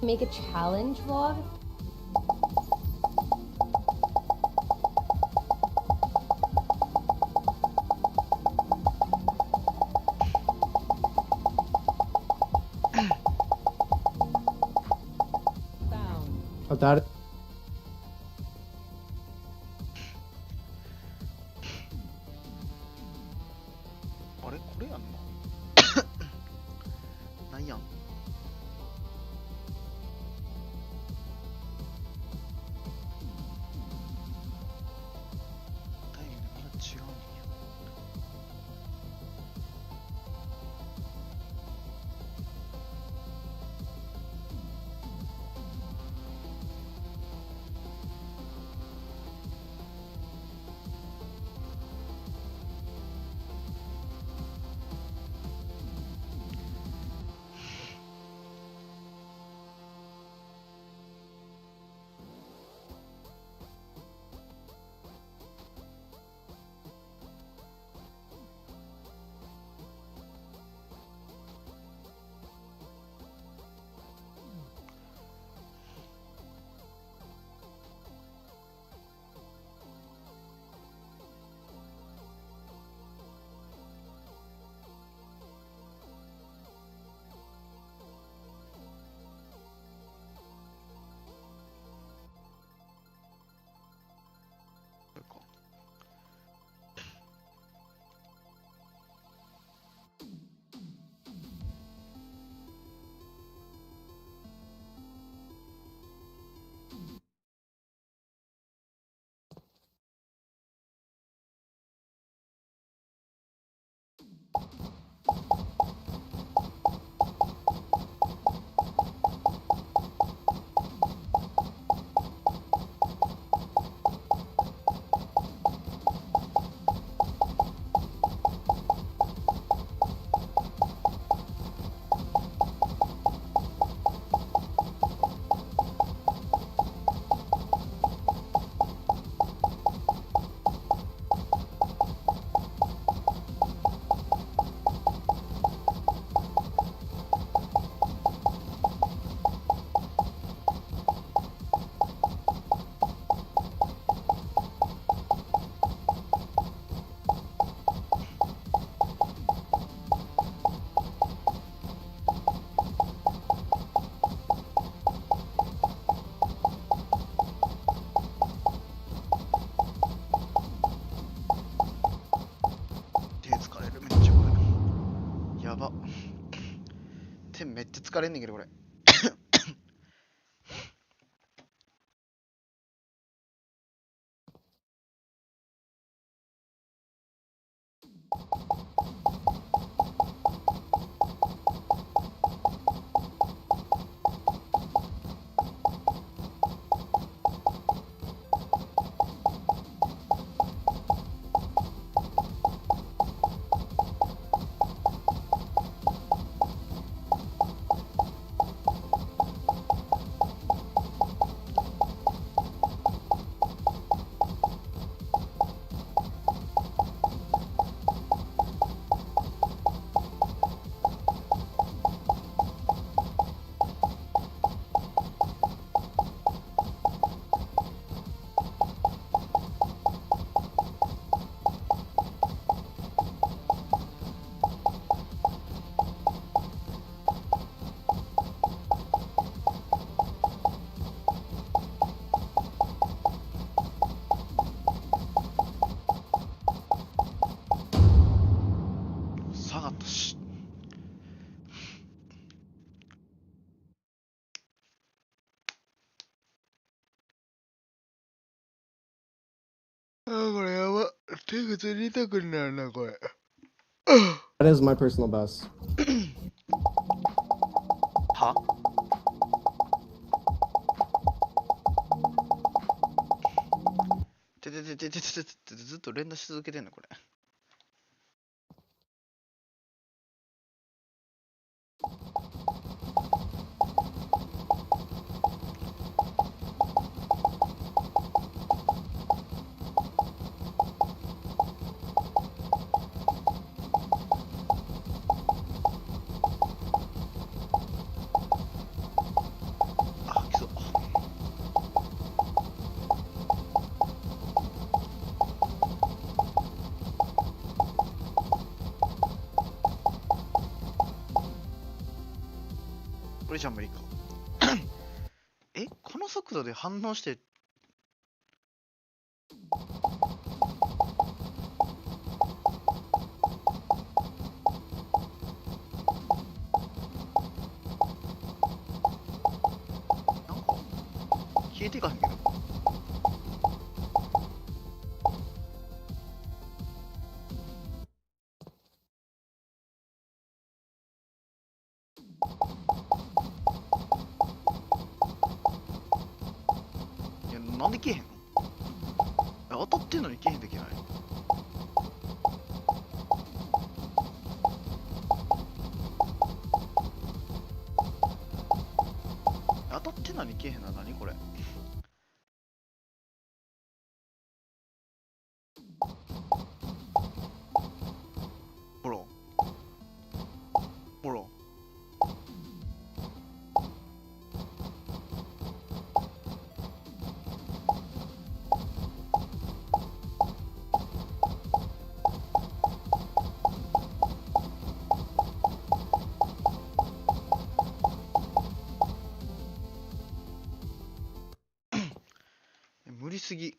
make a challenge vlog. Ah,誰あれこれやんななんやんタイミングまだ違うんや手疲れるめっちゃこれやば手めっちゃ疲れんねんけどこれ下がったしあーこれやば手がつりたくなるなこれ That is my personal best. はてずっと連打し続けてんのこれれじゃ無理か。え、この速度で反応して。なんか消えていかへんけど。いや、なんで消えへんの？当たってんのに消えへんといけない。当たってんのに消えへんのは何これ？ほら。ほら。無理すぎ。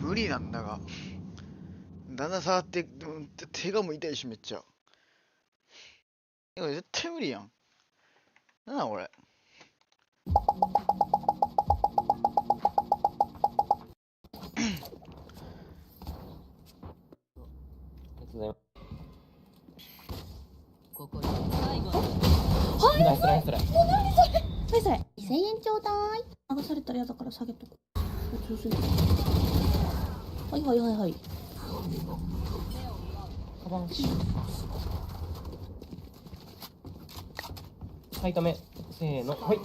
無理なんだが、だんだん触って、手がも痛いしめっちゃ。いや絶対無理やん。なんだこれ。ここに最後の。はいナイスナイスナイス。何それ何それ2000円ちょうだい。流されたら嫌だから下げとこう。はいはいはいはい。カバンはい止めせーのはい。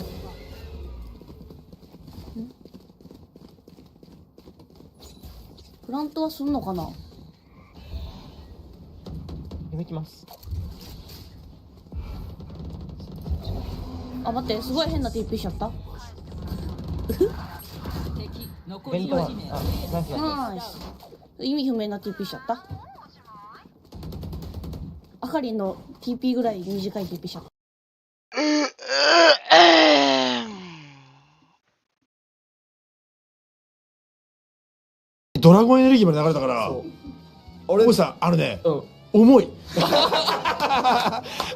プラントはすんのかな。読みきます。あ待ってすごい変な TP しちゃった。ベントはナイスナイス。意味不明な TP しちゃった。あかりんの TP ぐらい短い TP しちゃった。ドラゴンエネルギーまで流れたから俺さあのね、重い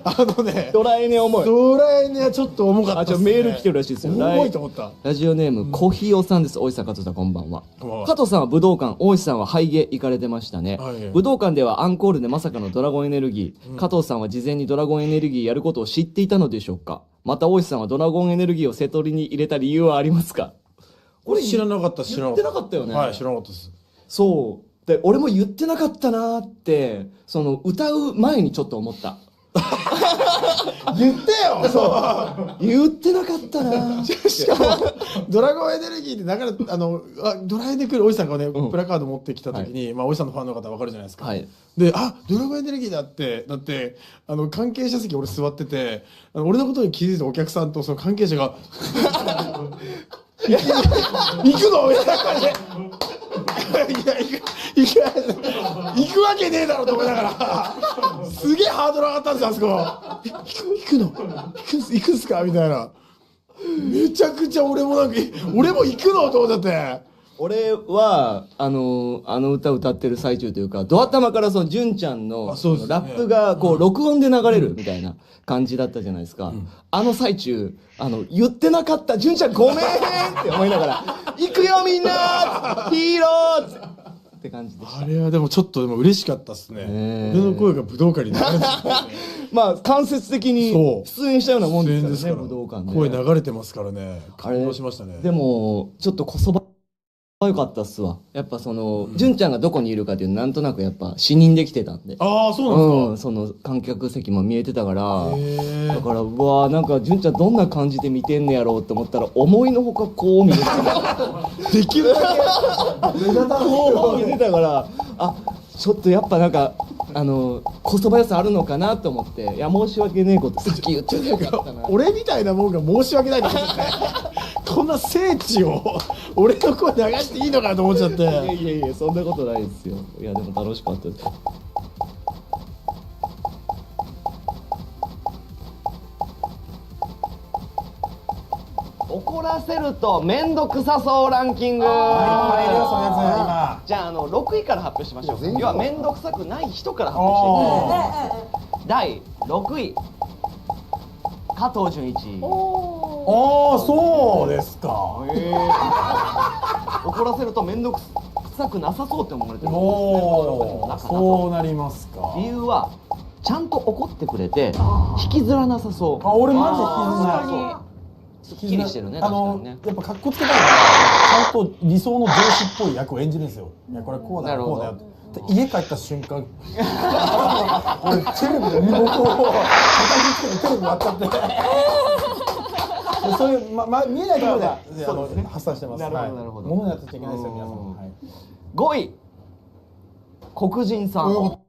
あのねドラエネ重い。ドラエネはちょっと重かったっすね。メール来てるらしいですよ。重いと思った。ラジオネームコヒオさんです。大石さん、加藤さん、こんばんは。こんばんは。加藤さんは武道館、大石さんはハイゲ行かれてましたね。はい武道館ではアンコールでまさかのドラゴンエネルギー、加藤さんは事前にドラゴンエネルギーやることを知っていたのでしょうか。また大石さんはドラゴンエネルギーをセトリに入れた理由はありますか。これ知らなかった。知らなかった。言ってなかったよね。はい、知らなかったです。そうで俺も言ってなかったなーってその歌う前にちょっと思った。言ってよ。そう言ってなかったな。しかもドラゴンエネルギーって流れドラエネ来るおじさんがね、プラカード持ってきた時に、まあおじさんのファンの方わかるじゃないですか。で、あ、ドラゴンエネルギーだってだって関係者席俺座ってて、俺のことに気づいたお客さんとその関係者が行くのみたいな感じで。行くわけねえだろと思いながらすげえハードル上がったんですよあそこ。行くんすかみたいな。めちゃくちゃ俺もなんか俺も行くのと思っちゃって。俺はあの歌歌ってる最中というか、ドア玉からその純ちゃんのそのラップがこう録音で流れるみたいな感じだったじゃないですか。あの最中言ってなかった純ちゃんごめんって思いながら行くよみんなヒーローって感じでした。あれはでもちょっとでも嬉しかったっすね。俺の声が武道館に流れてまあ間接的に出演したようなもんですからね、武道館で。声流れてますからね。感動しましたね。でもちょっとこそばよかったっすわ。やっぱその純ちゃんがどこにいるかっていうのなんとなくやっぱ視認できてたんで。ああそうなんですか。その観客席も見えてたから、だからうわなんか純ちゃんどんな感じで見てんのやろうって思ったら思いのほかこう見てた。できるだけ目立たこう見てたから、あちょっとやっぱなんかこそばよさあるのかなと思って、いや申し訳ねえことさっき言っちゃったよかったな。俺みたいなもんが申し訳ないんだけどね。こんな聖地を俺の声流していいのかと思っちゃって。いやそんなことないですよ。いやでも楽しかったです。怒らせるとめんどくさそうランキング。じゃあ6位から発表しましょう。要はめんどくさくない人から発表していきます。第6位加藤純一。ああそうですか。怒らせるとめんどくさくなさそうって思われてる。そうなりますか。理由はちゃんと怒ってくれて引きずらなさそう。俺マジ引きずらない。すっきりしてるね。確かにね。やっぱ格好つけたいからちゃんと理想の上司っぽい役を演じるんですよ。いやこれこうだよこうだよ。家帰った瞬間俺テレビでリモコンを叩きつけてテレビ割っちゃって。そういう見えないところで発散してます。なるほど。物にやっちゃいけないですよ皆さん。5位黒人さん。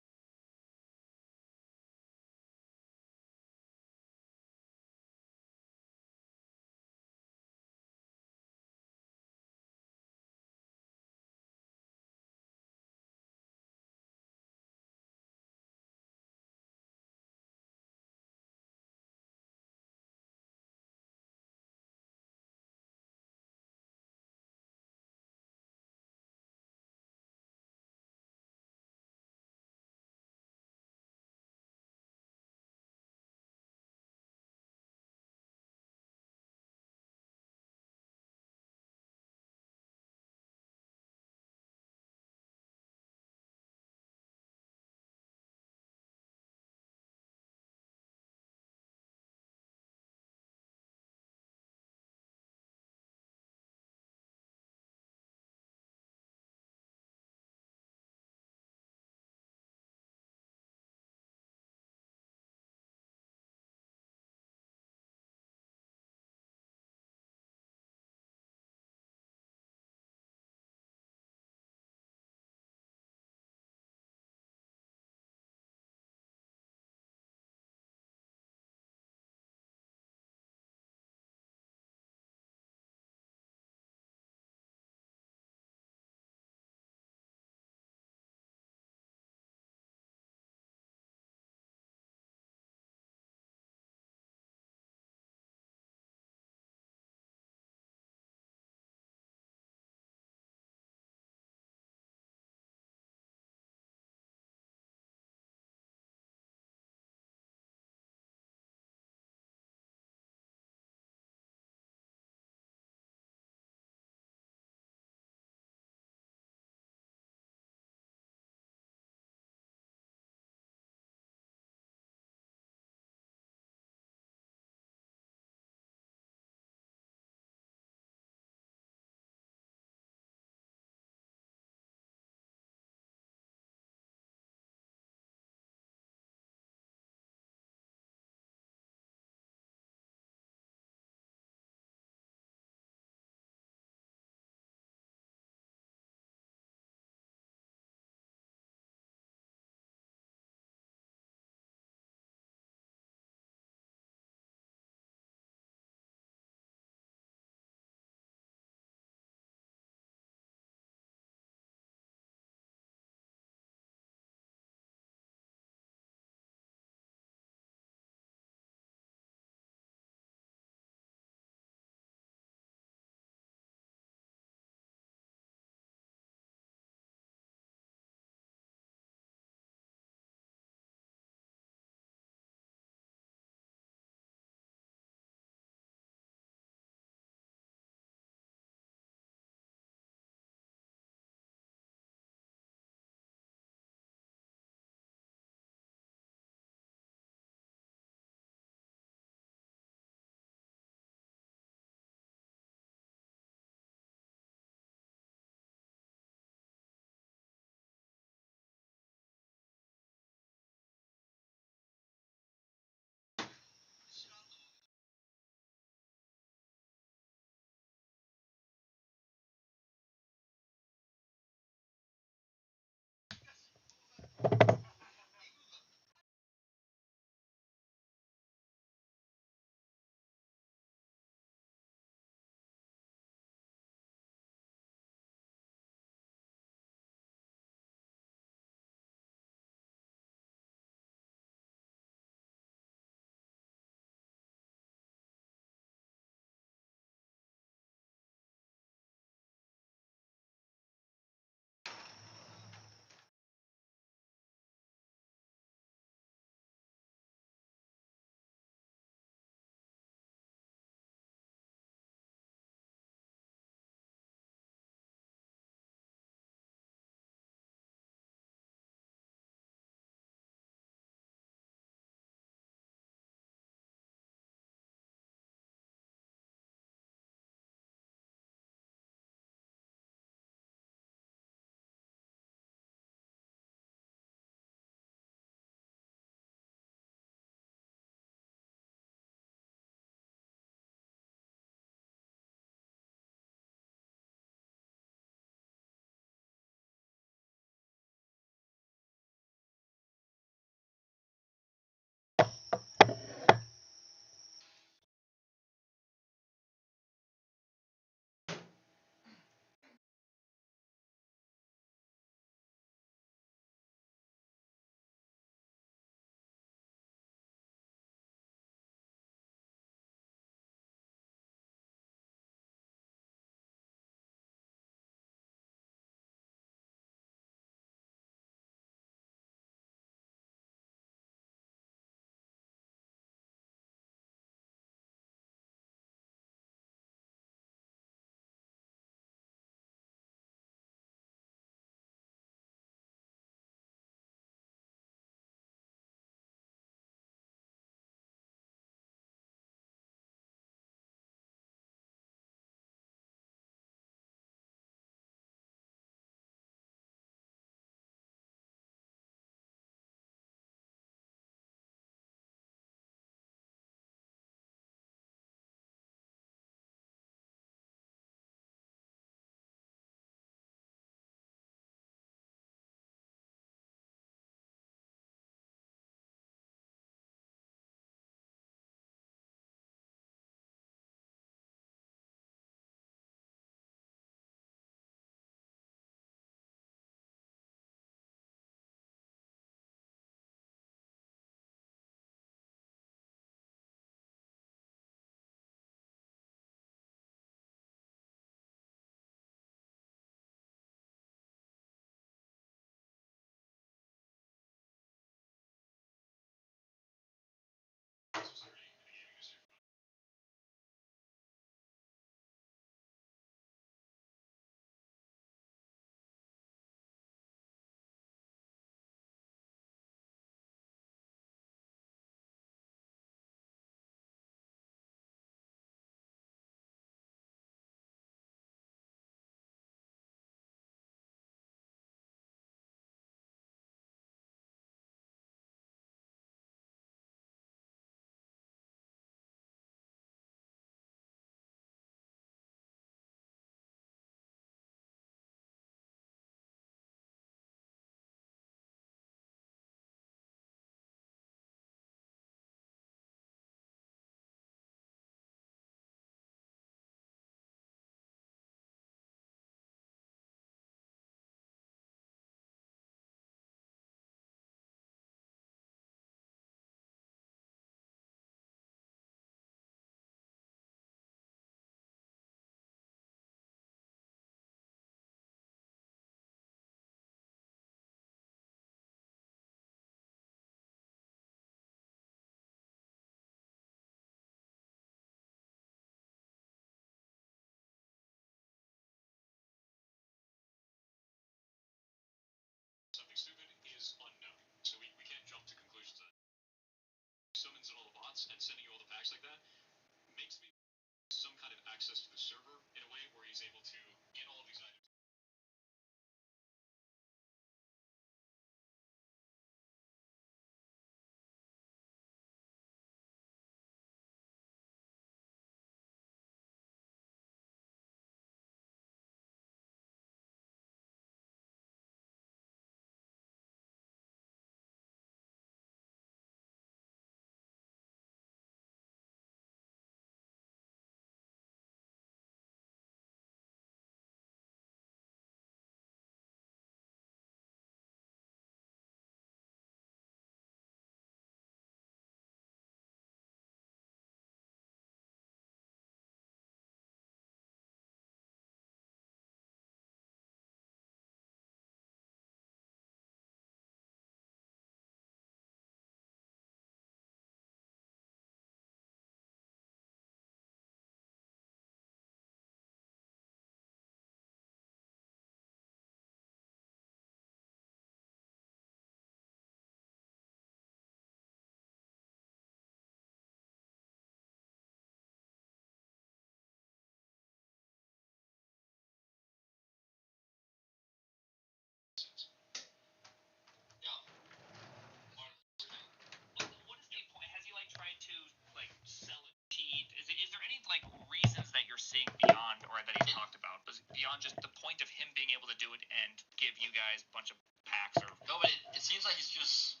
guys, bunch of packs or no, but it seems like he's just.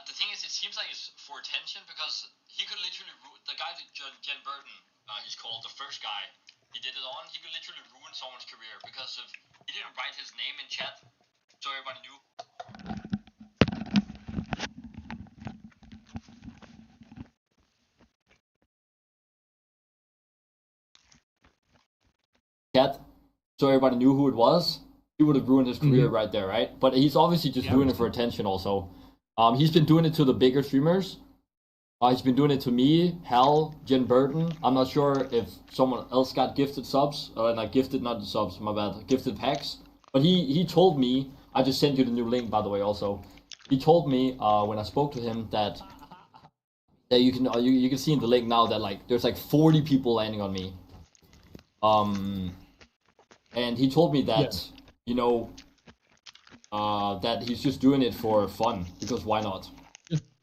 The thing is, it seems like it's for attention because he could literally the guy that Jen Burton, he's called the first guy. He did it on. He could literally ruin someone's career because of he didn't write his name in chat, so everybody knew. Chat, so everybody knew who it was. He would have ruined his career right there, right? But he's obviously just doing it for attention, also. He's been doing it to the bigger streamers. He's been doing it to me, Hal, Jen Burton. I'm not sure if someone else got gifted subs, or not the subs, my bad, gifted packs. But he told me, I just sent you the new link, by the way, also. He told me when I spoke to him that you can see in the link now that like there's like 40 people landing on me. And he told me that you know that he's just doing it for fun because why not?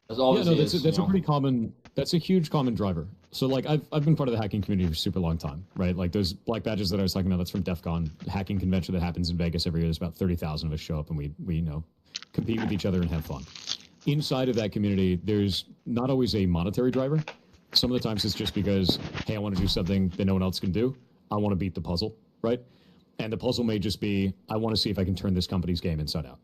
That's a pretty common. That's a huge common driver. So like I've been part of the hacking community for a super long time, right? Like those black badges that I was talking about, that's from DEF CON, hacking convention that happens in Vegas every year. There's about 30,000 of us show up and we you know compete with each other and have fun. Inside of that community, there's not always a monetary driver. Some of the times it's just because, hey, I want to do something that no one else can do. I want to beat the puzzle, right? And the puzzle may just be, I want to see if I can turn this company's game inside out.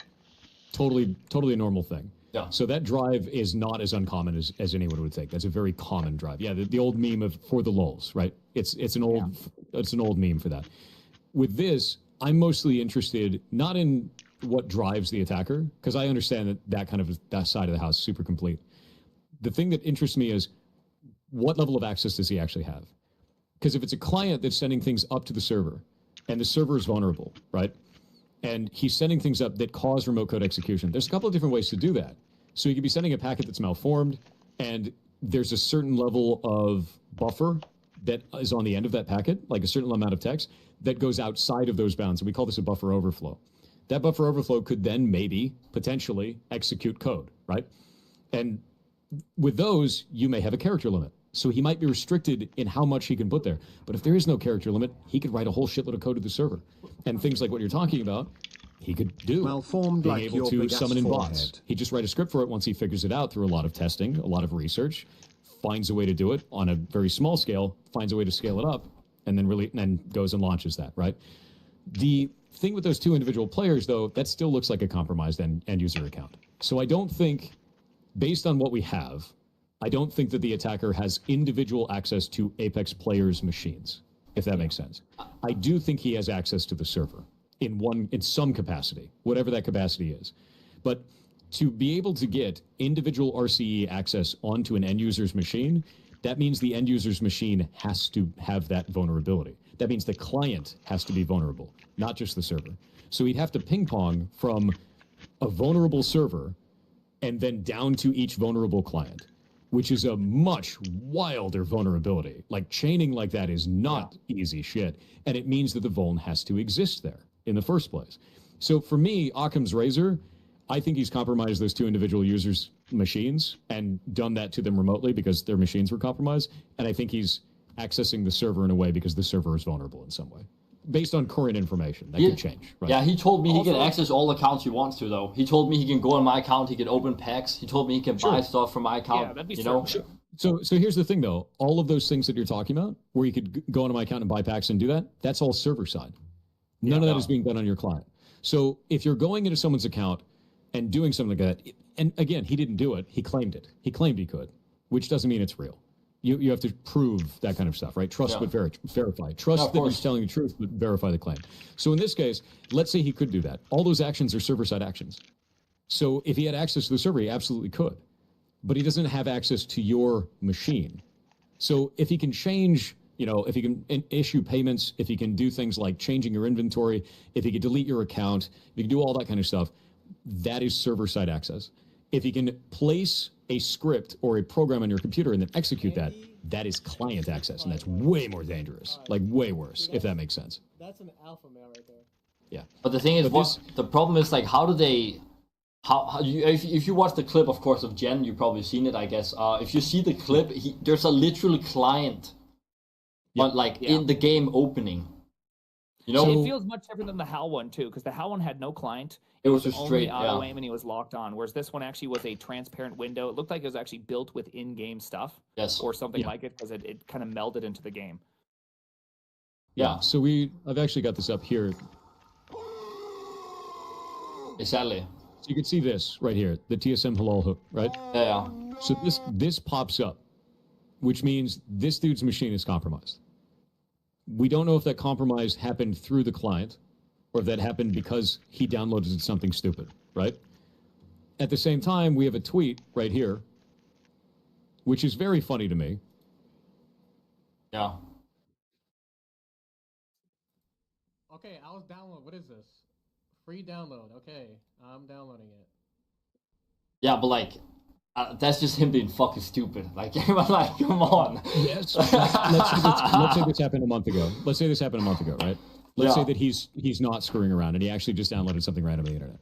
Totally a normal thing. Yeah. So that drive is not as uncommon as anyone would think. That's a very common drive. Yeah, the old meme of for the lulz, right? It's an old meme for that. With this, I'm mostly interested not in what drives the attacker, because I understand that side of the house is super complete. The thing that interests me is what level of access does he actually have? Because if it's a client that's sending things up to the server, and the server is vulnerable, right? And he's sending things up that cause remote code execution. There's a couple of different ways to do that. So he could be sending a packet that's malformed, and there's a certain level of buffer that is on the end of that packet, like a certain amount of text, that goes outside of those bounds. And we call this a buffer overflow. That buffer overflow could then maybe, potentially, execute code, right? And with those, you may have a character limit. So he might be restricted in how much he can put there. But if there is no character limit, he could write a whole shitload of code to the server. And things like what you're talking about, he could do. Malformed being like able your to big ass summon in bots. forehead. He'd just write a script for it once he figures it out through a lot of testing, a lot of research, finds a way to do it on a very small scale, finds a way to scale it up, and then goes and launches that, right? The thing with those two individual players, though, that still looks like a compromised end user account. So I don't think, based on what we have, I don't think that the attacker has individual access to Apex players' machines, if that makes sense. I do think he has access to the server in some capacity, whatever that capacity is. But to be able to get individual RCE access onto an end user's machine, that means the end user's machine has to have that vulnerability. That means the client has to be vulnerable, not just the server. So he'd have to ping pong from a vulnerable server and then down to each vulnerable client, which is a much wilder vulnerability. Like chaining like that is not easy shit. And it means that the vuln has to exist there in the first place. So for me, Occam's razor, I think he's compromised those two individual users' machines and done that to them remotely because their machines were compromised. And I think he's accessing the server in a way because the server is vulnerable in some way. Based on current information, that could change, right? Yeah, he told me he can access all accounts he wants to, though. He told me he can go on my account, he can open packs. He told me he can buy stuff from my account, you know? Sure. So here's the thing, though. All of those things that you're talking about, where you could go onto my account and buy packs and do that, that's all server side. None of that is being done on your client. So if you're going into someone's account and doing something like that, and again, he didn't do it, he claimed it. He claimed he could, which doesn't mean it's real. You have to prove that kind of stuff, right? Trust but verify. Trust that he's telling the truth, but verify the claim. So in this case, let's say he could do that. All those actions are server-side actions. So if he had access to the server, he absolutely could. But he doesn't have access to your machine. So if he can change, if he can issue payments, if he can do things like changing your inventory, if he can delete your account, if he can do all that kind of stuff, that is server-side access. If he can place a script or a program on your computer and then execute that, that is client access, and that's way more dangerous, like way worse, if that makes sense. That's an alpha male right there. Yeah. But the thing is, the problem is, like, how do they... If you watch the clip, of course, of Jen, you've probably seen it, I guess. If you see the clip, there's a literal client, in the game opening. You know, it feels much different than the HAL one too, because the HAL one had no client. It was just only straight, auto yeah. aim, and he was locked on. Whereas this one actually was a transparent window. It looked like it was actually built with in-game stuff. Yes. Or something like it, because it kind of melded into the game. Yeah. So I've actually got this up here. Exactly. So you can see this right here, the TSM halal hook, right? Yeah. So this pops up, which means this dude's machine is compromised. We don't know if that compromise happened through the client or if that happened because he downloaded something stupid, right? At the same time, we have a tweet right here, which is very funny to me. Yeah. Okay, I'll download. What is this? Free download. Okay, I'm downloading it. Yeah, but like, that's just him being fucking stupid. Like, everyone, like, come on. Yes. Let's say this happened a month ago. Let's say this happened a month ago, right? Let's say that he's not screwing around and he actually just downloaded something random on the internet.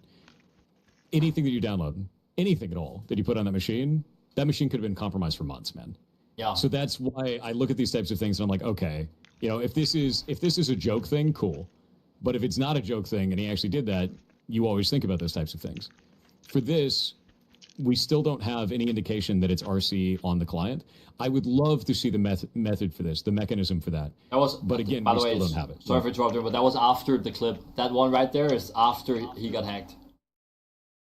Anything that you download, anything at all that you put on that machine could have been compromised for months, man. Yeah. So that's why I look at these types of things and I'm like, okay, you know, if this is a joke thing, cool. But if it's not a joke thing and he actually did that, you always think about those types of things. For this, we still don't have any indication that it's RC on the client. I would love to see the method for this, the mechanism for that. But again, by we the way, still don't have it. Sorry for interrupting, but that was after the clip. That one right there is after he got hacked.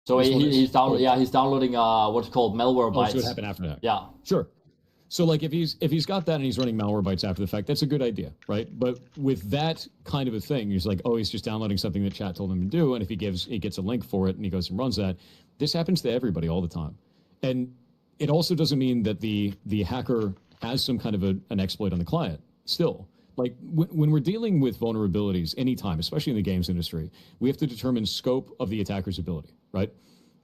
So he's downloading what's called malware bytes. So it happened after that. Yeah. Sure. So like if he's got that and he's running malware bytes after the fact, that's a good idea, right? But with that kind of a thing, he's like, oh, he's just downloading something that chat told him to do, and if he gets a link for it and he goes and runs that, this happens to everybody all the time. And it also doesn't mean that the hacker has some kind of an exploit on the client. Still, like when we're dealing with vulnerabilities anytime, especially in the games industry, we have to determine scope of the attacker's ability, right?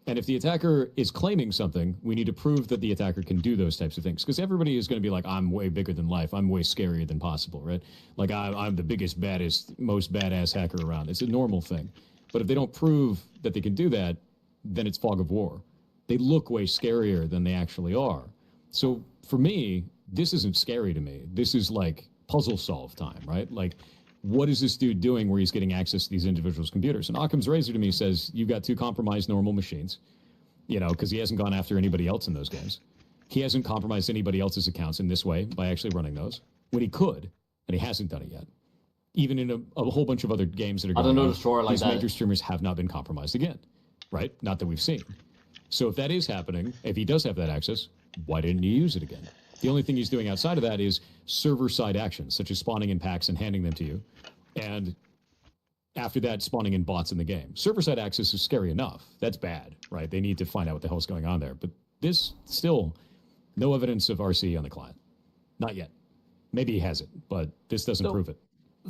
And if the attacker is claiming something, we need to prove that the attacker can do those types of things. Because everybody is going to be like, I'm way bigger than life. I'm way scarier than possible, right? Like, I'm the biggest, baddest, most badass hacker around. It's a normal thing. But if they don't prove that they can do that, then it's fog of war. They look way scarier than they actually are. So for me, this isn't scary to me. This is like puzzle solve time, right? Like, what is this dude doing where he's getting access to these individuals' computers? And Occam's razor to me says, you've got two compromised normal machines, you know, because he hasn't gone after anybody else in those games. He hasn't compromised anybody else's accounts in this way by actually running those, when he could, and he hasn't done it yet. Even in a whole bunch of other games that are going on, these major streamers have not been compromised again, right? Not that we've seen. So if that is happening, if he does have that access, why didn't he use it again? The only thing he's doing outside of that is server-side actions, such as spawning in packs and handing them to you. And after that, spawning in bots in the game. Server-side access is scary enough. That's bad, right? They need to find out what the hell's going on there. But this, still, no evidence of RC on the client. Not yet. Maybe he has it, but this doesn't prove it.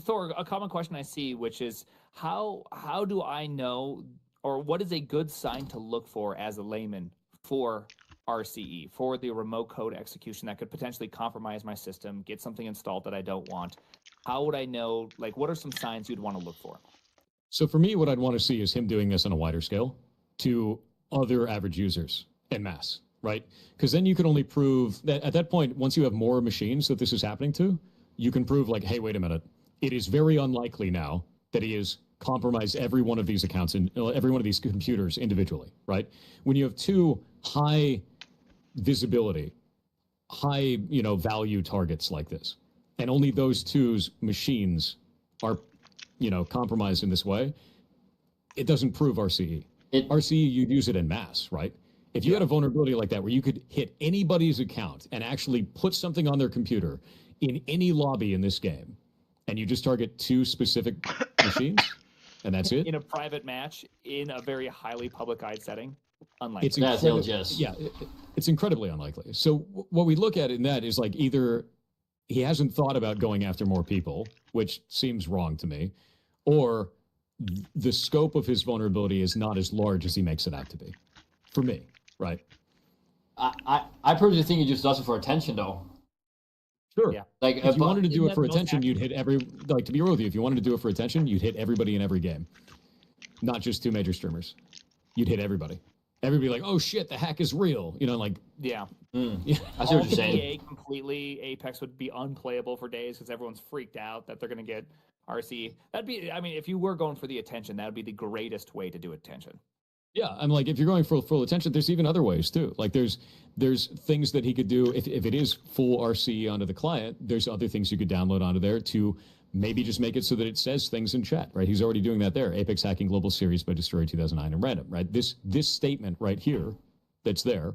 Thor, a common question I see, which is, how do I know, or what is a good sign to look for as a layman for RCE, for the remote code execution that could potentially compromise my system, get something installed that I don't want? How would I know, like, what are some signs you'd want to look for? So for me, what I'd want to see is him doing this on a wider scale to other average users en masse, right? Because then you can only prove that at that point, once you have more machines that this is happening to, you can prove like, hey, wait a minute. It is very unlikely now that he has compromised every one of these accounts and every one of these computers individually, right? When you have two high visibility, high, value targets like this, and only those two's machines are, compromised in this way, it doesn't prove RCE. RCE, you'd use it en masse, right? If you had a vulnerability like that where you could hit anybody's account and actually put something on their computer in any lobby in this game, and you just target two specific machines, and that's it? In a private match, in a very highly publicized setting? Unlikely. It's incredibly unlikely. So what we look at in that is like either he hasn't thought about going after more people, which seems wrong to me, or the scope of his vulnerability is not as large as he makes it out to be. For me, right? I personally think he just does it for attention, though. Sure. Yeah. Like if you wanted to do it for attention, you'd hit to be real with you, if you wanted to do it for attention, you'd hit everybody in every game. Not just two major streamers. You'd hit everybody. Everybody like, oh shit, the hack is real. Yeah. Yeah. I see what you're saying. EA completely, Apex would be unplayable for days because everyone's freaked out that they're going to get RCE. That'd be, I mean, if you were going for the attention, that would be the greatest way to do attention. Yeah, I'm like, if you're going for full attention, there's even other ways too. Like there's things that he could do if it is full RCE onto the client. There's other things you could download onto there to maybe just make it so that it says things in chat, right? He's already doing that there. Apex hacking global series by Destroyer 2009 and random, right? This statement right here that's there,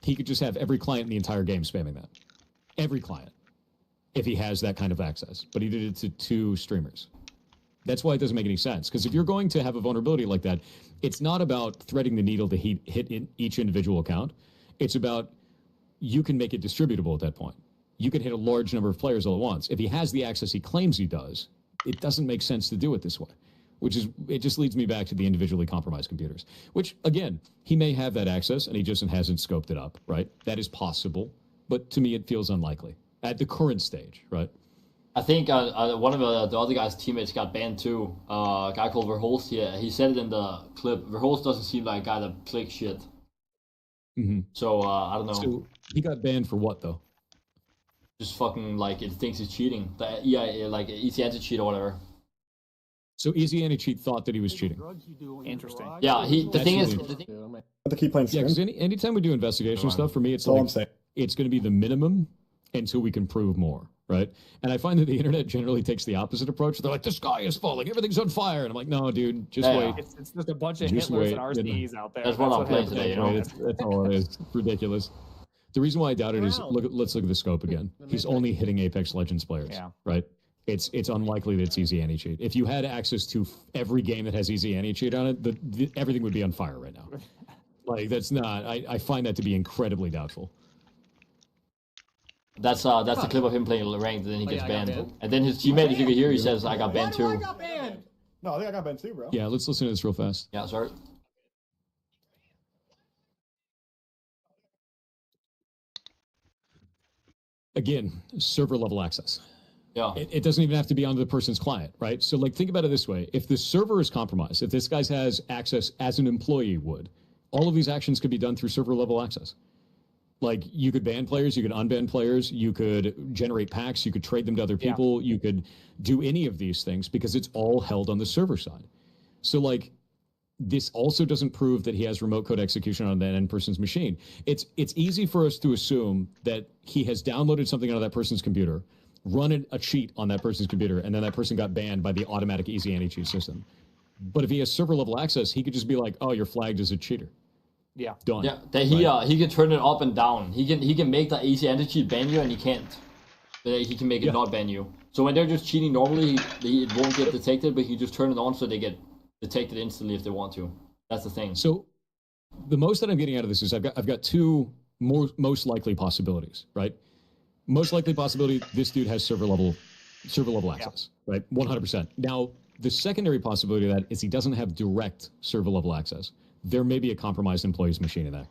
he could just have every client in the entire game spamming that. Every client, if he has that kind of access. But he did it to 2 streamers. That's why it doesn't make any sense. Because if you're going to have a vulnerability like that, it's not about threading the needle to hit in each individual account. It's about you can make it distributable at that point. You can hit a large number of players all at once. If he has the access he claims he does, it doesn't make sense to do it this way. It just leads me back to the individually compromised computers. Which, again, he may have that access and he just hasn't scoped it up, right? That is possible. But to me, it feels unlikely at the current stage, right? I think one of the other guy's teammates got banned too. A guy called Verholst. He said it in the clip. Verholst doesn't seem like a guy that clicks shit. Mm-hmm. So I don't know. So he got banned for what though? Just fucking like it thinks it's cheating. Like easy anti-cheat or whatever. So Easy Anti-Cheat thought that he was cheating. Interesting. Yeah, the thing is, to keep playing. Yeah, because anytime we do investigation stuff, for me, it's like it's going to be the minimum until we can prove more, right? And I find that the internet generally takes the opposite approach. They're like, the sky is falling, everything's on fire, and I'm like, no, dude, just wait. It's just a bunch of Just Hitlers wait, and RCEs out there. That's what I'm playing today, you know. That's all it is. It's ridiculous. The reason why I doubt it is let's look at the scope again. He's only hitting Apex Legends players, right? It's unlikely that it's easy anti-cheat. If you had access to every game that has easy anti-cheat on it, everything would be on fire right now. Like that's not. I find that to be incredibly doubtful. That's the clip of him playing ranked, and then he gets banned. And then his teammate, if you could hear, he says, "I got banned too." No, I think I got banned too, bro. Yeah, let's listen to this real fast. Yeah, sorry. Again, server level access. Yeah. It doesn't even have to be onto the person's client, right? So like think about it this way. If the server is compromised, if this guy has access as an employee would, all of these actions could be done through server level access. Like you could ban players, you could unban players, you could generate packs, you could trade them to other people, you could do any of these things because it's all held on the server side. So like this also doesn't prove that he has remote code execution on that end person's machine. It's easy for us to assume that he has downloaded something onto that person's computer, run a cheat on that person's computer, and then that person got banned by the automatic easy anti-cheat system. But if he has server level access, he could just be like, "Oh, you're flagged as a cheater." Yeah. Done. Yeah. That he can turn it up and down. He can make the easy anti-cheat ban you, and he can't. He can make it not ban you. So when they're just cheating normally, it won't get detected, but he just turn it on so they get detected instantly if they want to. That's the thing. So the most that I'm getting out of this is I've got two most likely possibilities, right? Most likely possibility, this dude has server level access, right? 100%. Now, the secondary possibility of that is he doesn't have direct server level access. There may be a compromised employee's machine in there.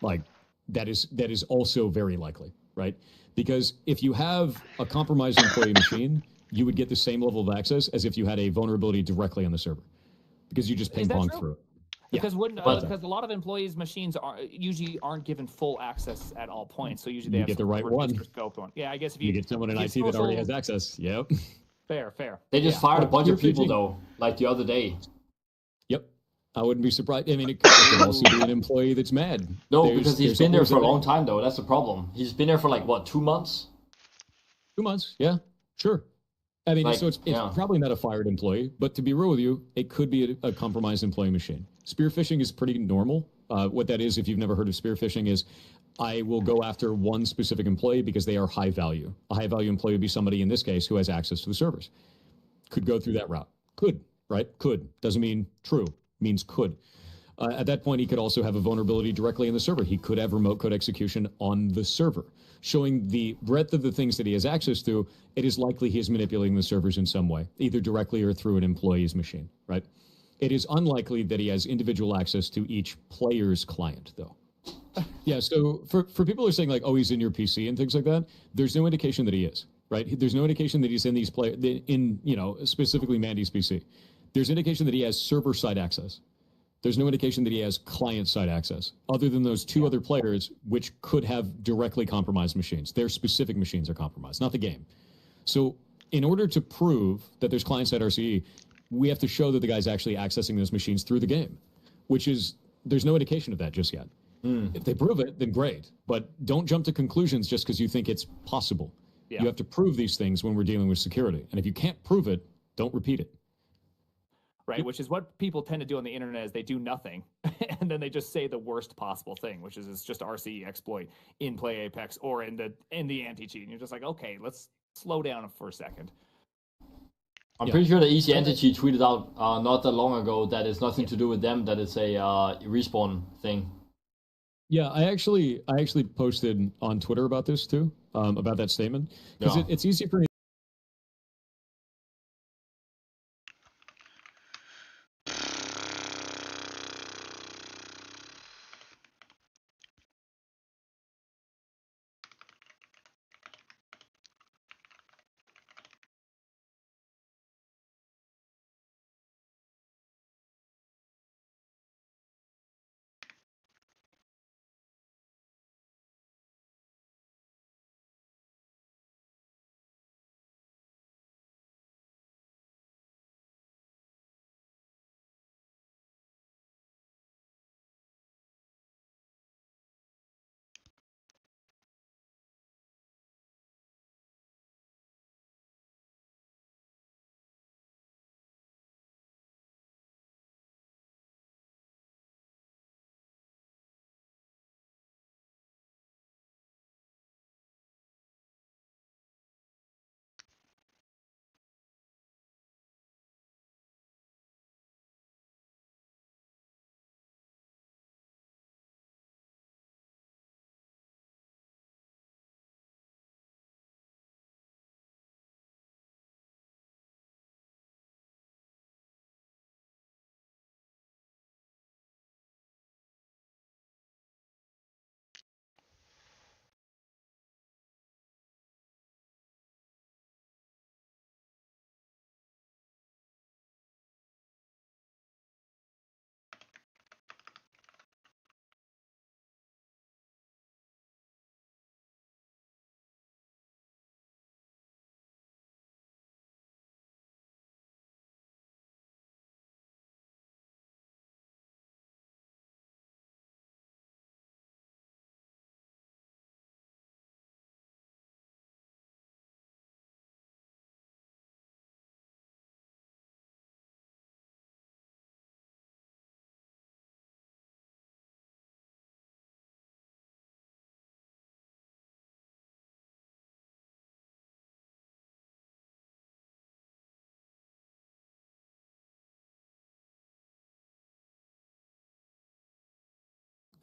Like that is also very likely, right? Because if you have a compromised employee machine, you would get the same level of access as if you had a vulnerability directly on the server, because you just ping pong through it. Because because a lot of employees' machines usually aren't given full access at all points, so usually they have get the right one. Scoped one. Yeah, I guess if You get someone in IT that already has access. Yep. Fair. They just fired a bunch of people though, like the other day. Yep. I wouldn't be surprised. I mean, it could also be an employee that's mad. No, because he's been there for a long time though. That's the problem. He's been there for like what, 2 months? 2 months. Yeah. Sure. I mean, Like, so it's probably not a fired employee, but to be real with you, it could be a compromised employee machine. Spear phishing is pretty normal. What that is, if you've never heard of spear phishing, is I will go after one specific employee because they are high value. A high value employee would be somebody, in this case, who has access to the servers. Could go through that route. Could, right? Could. Doesn't mean true. Means could. At that point, he could also have a vulnerability directly in the server. He could have remote code execution on the server. Showing the breadth of the things that he has access to, it is likely he is manipulating the servers in some way, either directly or through an employee's machine, right? It is unlikely that he has individual access to each player's client, though. Yeah, so for people who are saying, like, oh, he's in your PC and things like that, there's no indication that he is, right? There's no indication that he's in these specifically Mandy's PC. There's indication that he has server-side access. There's no indication that he has client-side access, other than those two other players, which could have directly compromised machines. Their specific machines are compromised, not the game. So In order to prove that there's client-side RCE, we have to show that the guy's actually accessing those machines through the game, which is, there's no indication of that just yet. If they prove it, then great. But don't jump to conclusions just because you think it's possible. Yeah. You have to prove these things when we're dealing with security. And if you can't prove it, don't repeat it. Right, which is what people tend to do on the internet is they do nothing and then they just say the worst possible thing, which is it's just RCE exploit in Play Apex or in the anti-cheat. And you're just like, okay, let's slow down for a second. I'm pretty sure the Easy Entity tweeted out not that long ago that it's nothing to do with them, that it's a respawn thing. Yeah, I actually posted on Twitter about this too, about that statement, because it's easy for me.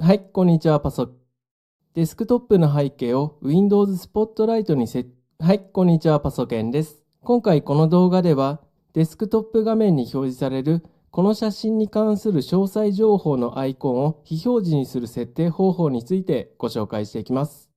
はい、こんにちは、パソ。デスクトップの背景を Windows Spotlight にはい、こんにちは、パソケンです。今回この動画では、デスクトップ画面に表示されるこの写真に関する詳細情報のアイコンを非表示にする設定方法についてご紹介していきます。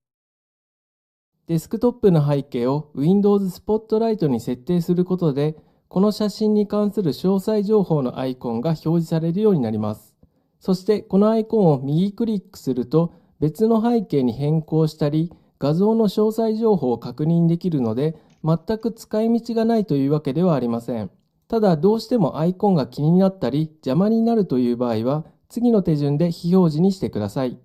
デスクトップの背景を Windows Spotlight に設定することで、この写真に関する詳細情報のアイコンが表示されるようになります。そしてこのアイコンを右クリックすると別の背景に変更したり画像の詳細情報を確認できるので全く使い道がないというわけではありません。ただどうしてもアイコンが気になったり邪魔になるという場合は次の手順で非表示にしてください。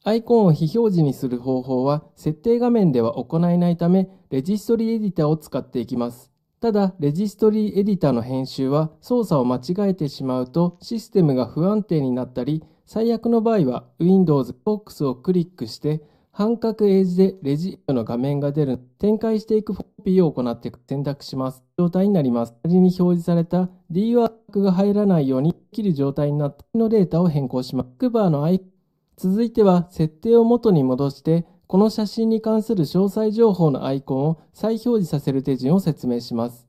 アイコンを非表示にする方法は設定画面では行えないためレジストリエディタを使っていきます。ただ、レジストリーエディタの編集は操作を間違えてしまうとシステムが不安定になったり、最悪の場合は Windows ボックスをクリックして半角英字でレジの画面が出る展開していくコピーを行って選択します。状態になります。仮に表示された D ワークが入らないようにできる状態になったのデータを変更します。クバーの続いては設定を元に戻してこの写真に関する詳細情報のアイコンを再表示させる手順を説明します。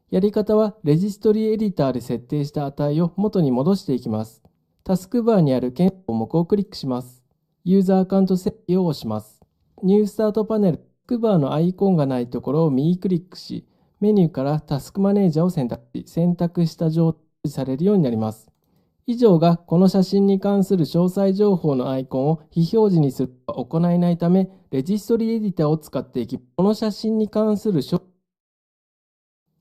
やり方はレジストリエディターで設定した値を元に戻していきます。タスクバーにある項目をクリックします。ユーザーアカウント設定を押します。ニュースタートパネル、タスクバーのアイコンがないところを右クリックし、メニューからタスクマネージャーを選択した状態にされるようになります。以上がこの写真に関する詳細情報のアイコンを非表示にするとは行えないため、レジストリエディターを使っていき、この写真に関する詳細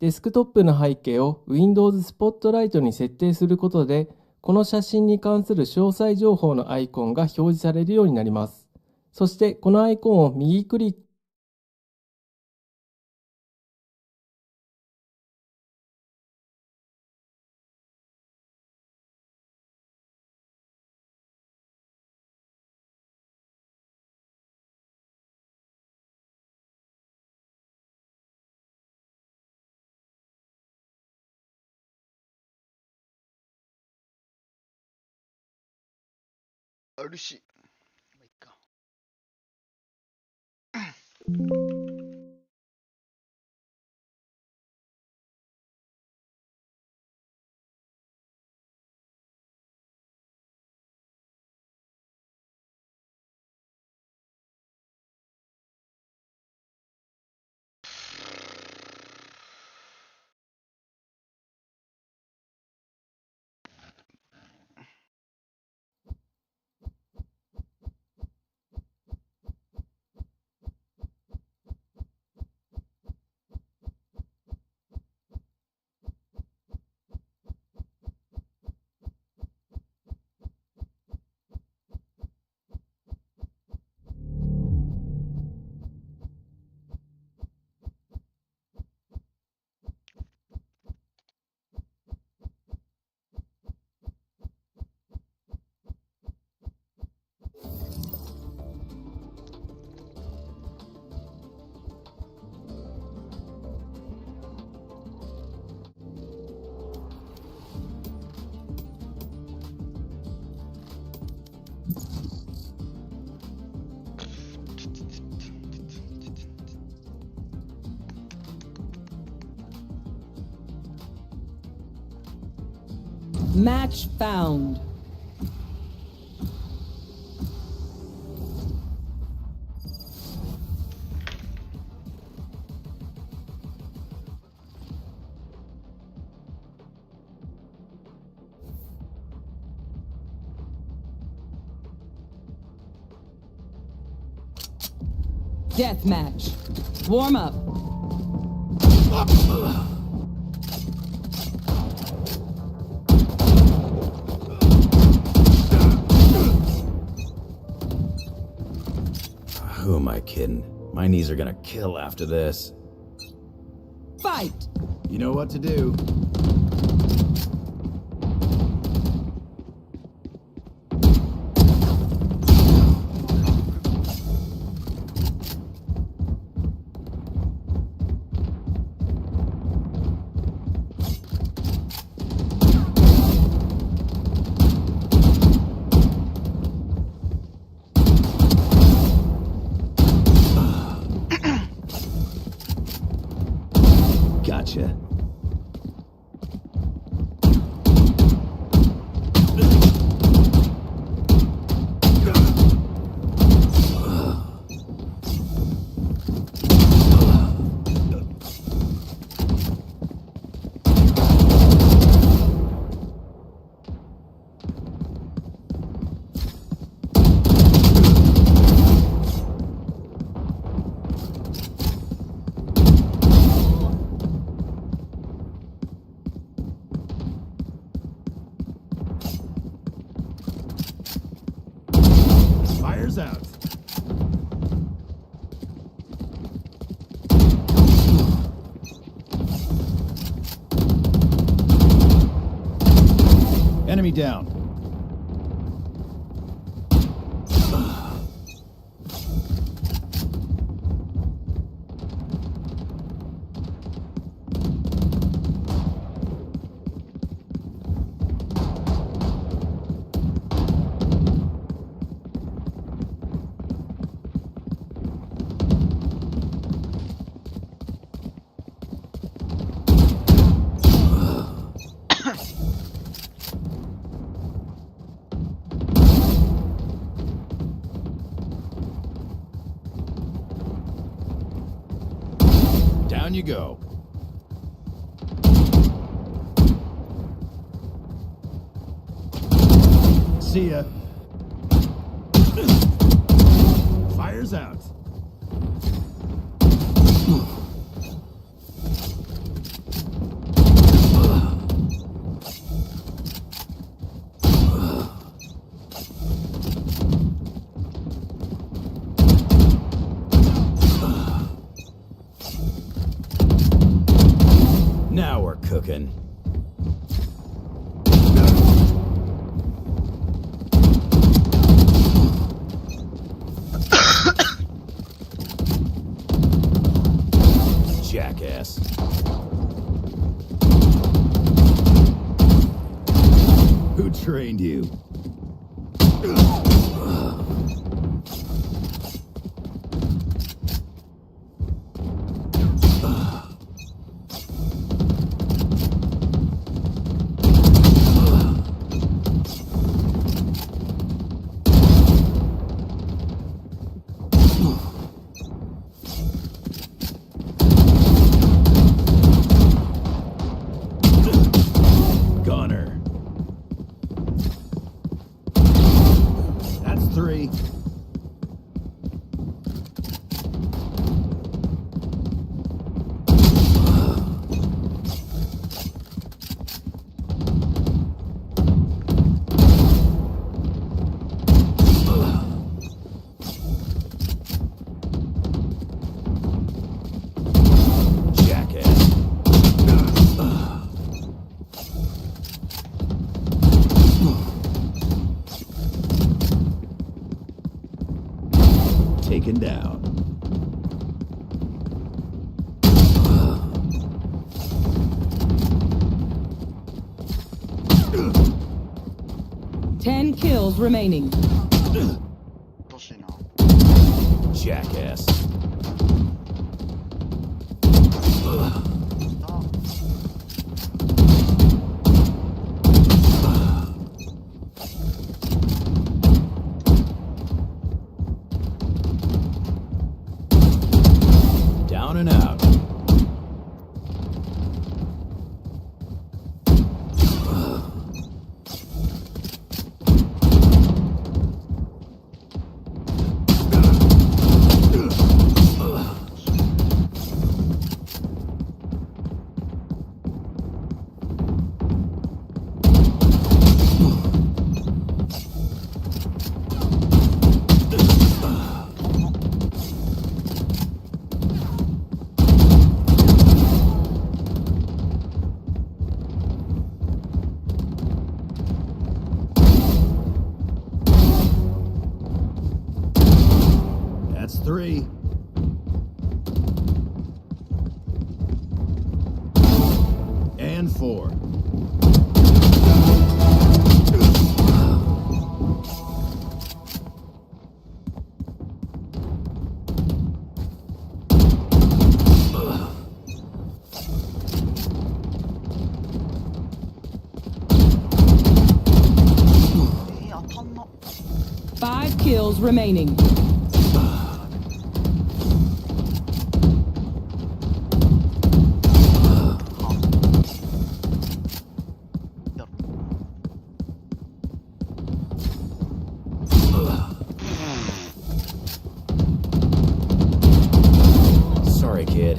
デスクトップの背景を Windows Spotlight に設定することで、この写真に関する詳細情報のアイコンが表示されるようになります。そして、このアイコンを右クリックうるしい。まあいっか。Match found. Deathmatch. Warm up. Who am I kidding? My knees are gonna kill after this. Fight! You know what to do. Gotcha. Fire's out. Enemy down. Down you go. See ya. Fire's out. trained you. Gunner. That's 3. Jackass. Taken down. Ten kills remaining. Jackass. Down and out. That's 3. And 4. Five kills remaining. Sorry, kid.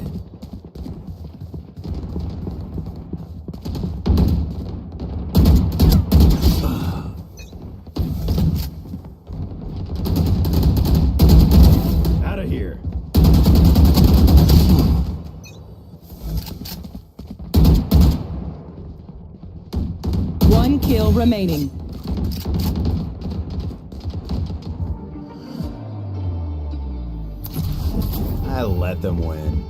Out of here. One kill remaining. I let them win.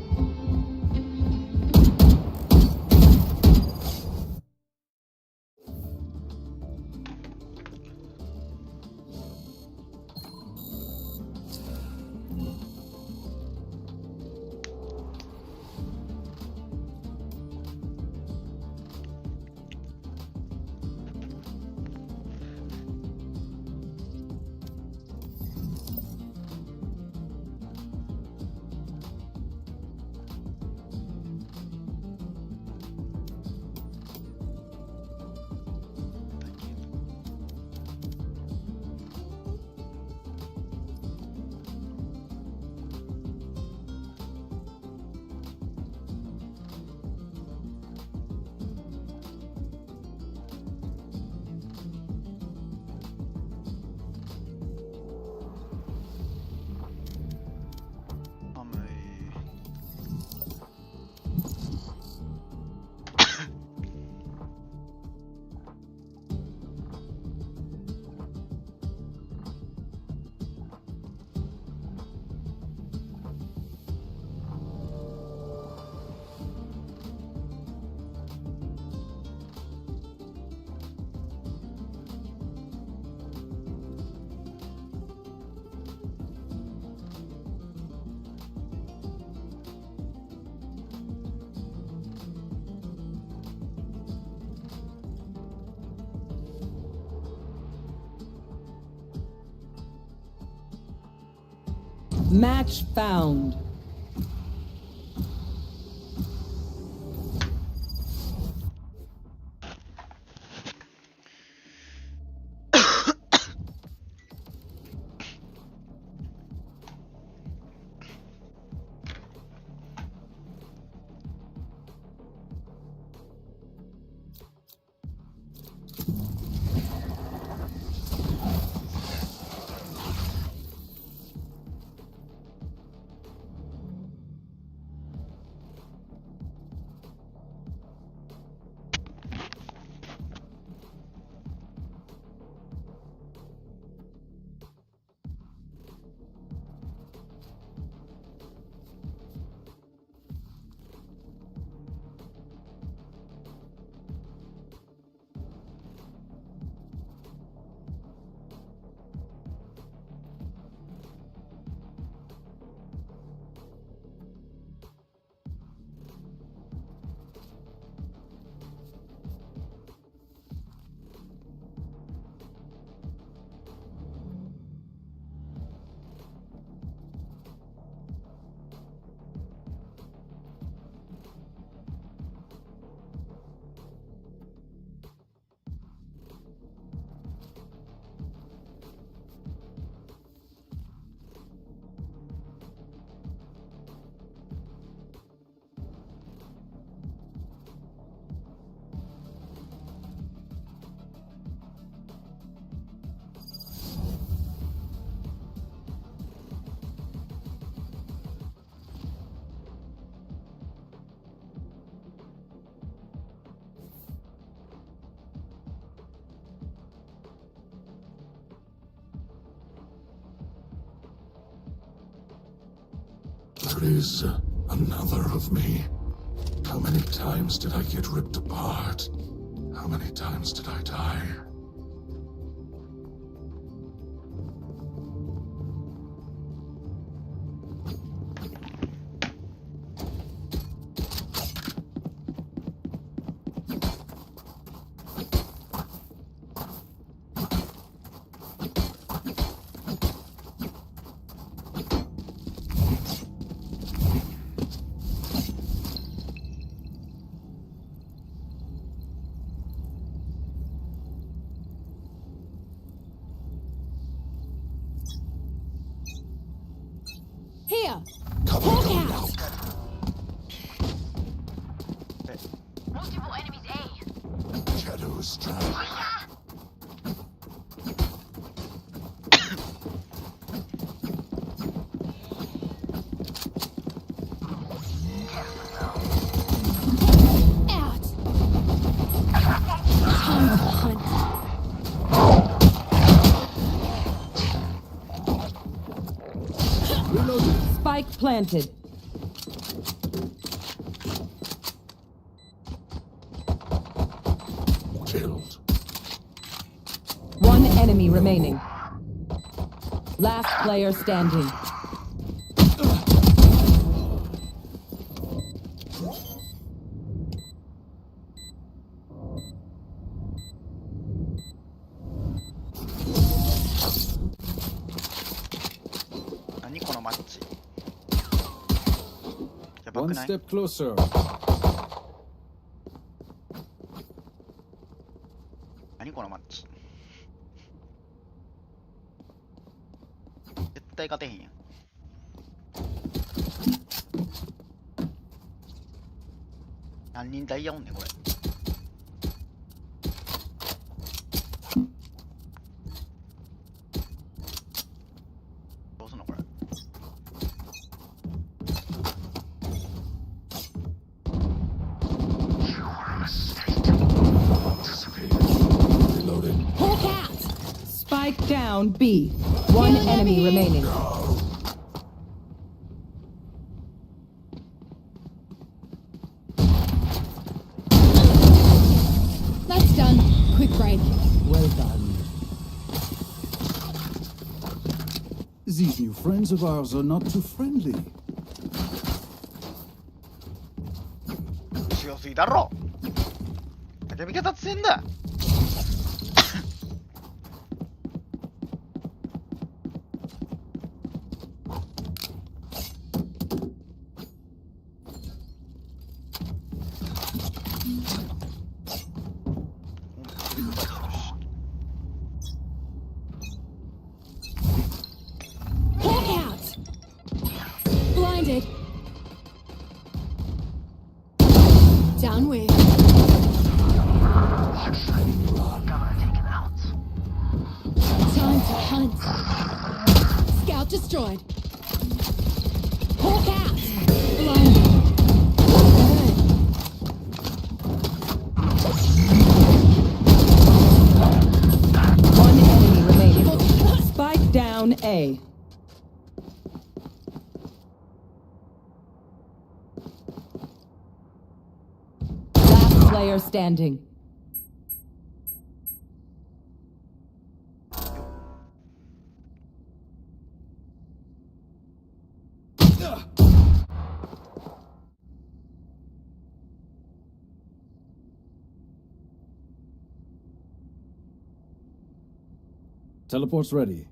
Match found. There is another of me. How many times did I get ripped apart? How many times did I die? Here! Cover going out. Multiple enemies A. Shadows strike. Out! Time to hunt. Spike planted. Killed. One enemy remaining. Last player standing. One step closer. 何このマッチ。絶対勝てへんやん。何人ダイヤおんねんこれ。どうすんのこれ。Hawk out! Spike down B. One enemy remaining. That's done. Quick break. Well done. These new friends of ours are not too friendly. 強すぎだろ。叫び方強いんだ。Time to hunt. Scout destroyed. Hawk out. Blinded. One enemy remaining. Spike down A. Last player standing. Teleport's ready.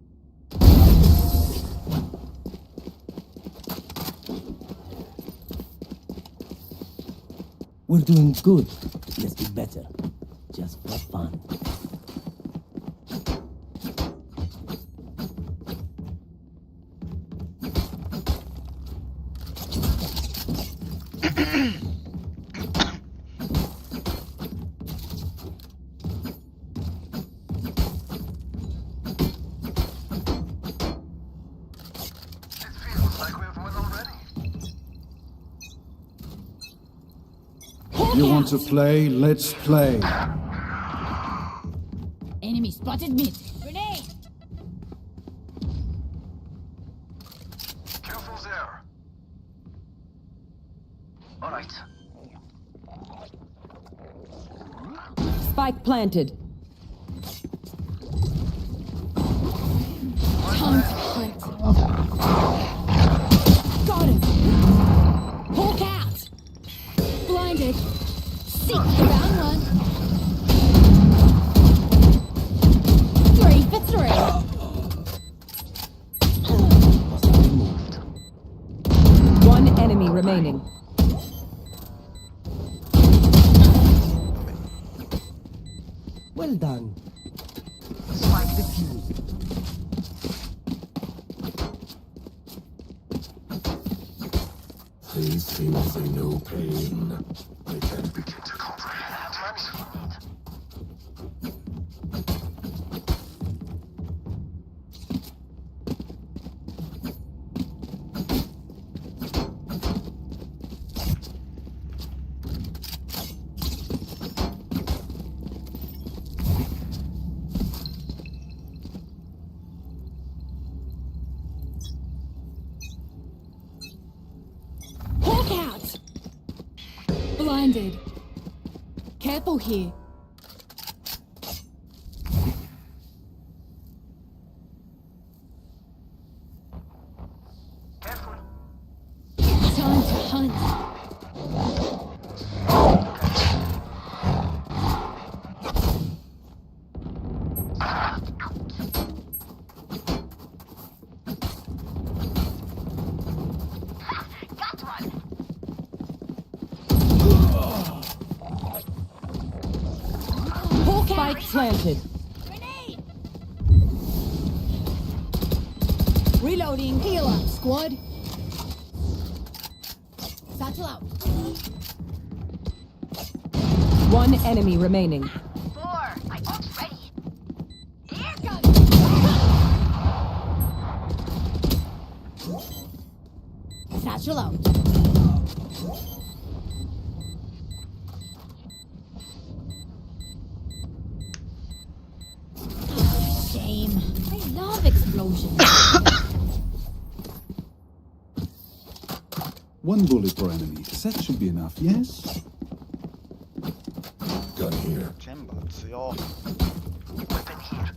We're doing good. Let's do better. Just for fun. You want to play? Let's play. Enemy spotted mid. Grenade. Careful there. All right. Spike planted. Time to hunt. Got him. Hawk out. Blinded. Seek round one. 3 for 3. One enemy remaining. Well done. Spike defused. These things they know pain. They can't begin to comprehend. Hawk out. Blinded. Careful here. Time to hunt. Spike planted. Reloading. Heal up, squad. Satchel out. One enemy remaining. 4. My ult's ready. Here comes. Satchel out. Shame. I love explosions. One bullet per enemy. That should be enough, yes? Gun here. 全部撃つよ。Weapon here.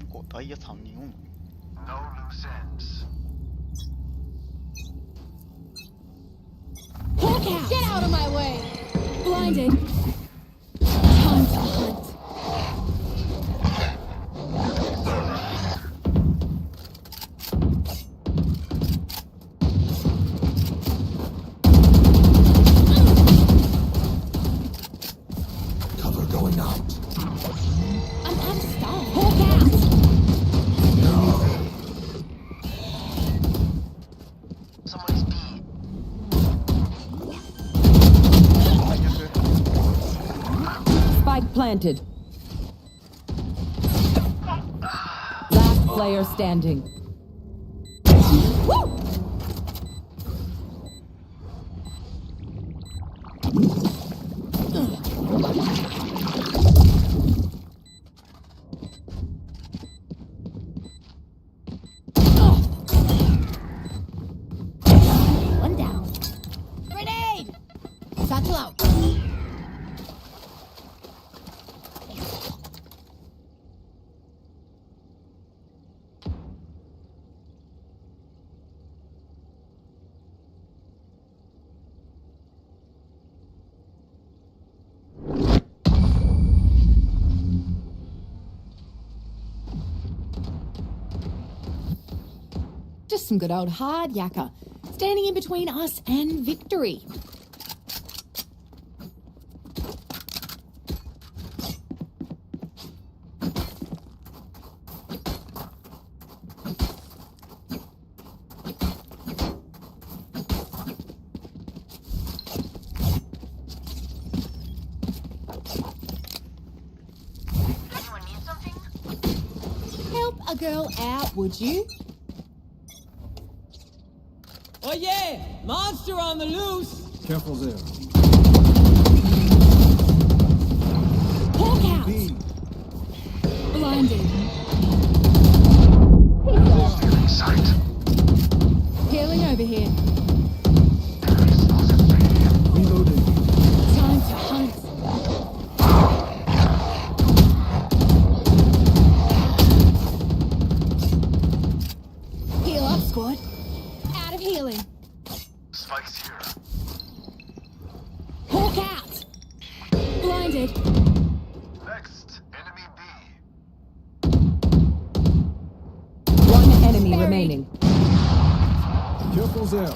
이거 다이아 3人おんの No loose ends. Hawk out. Get out of my way. Blinded. Time to hunt. Cover going out. planted. Last player standing. Woo! One down. Grenade! Satchel out. Just some good old hard yakka, standing in between us and victory. Help a girl out, would you? Oh yeah! Monster on the loose! Careful there. Hawk out! Blinded. Healing over here. Reloading. Time to hunt. Heal up, squad. Out of healing. Spikes here. Hawk out! Blinded. Next, enemy B. One enemy remaining. Careful there.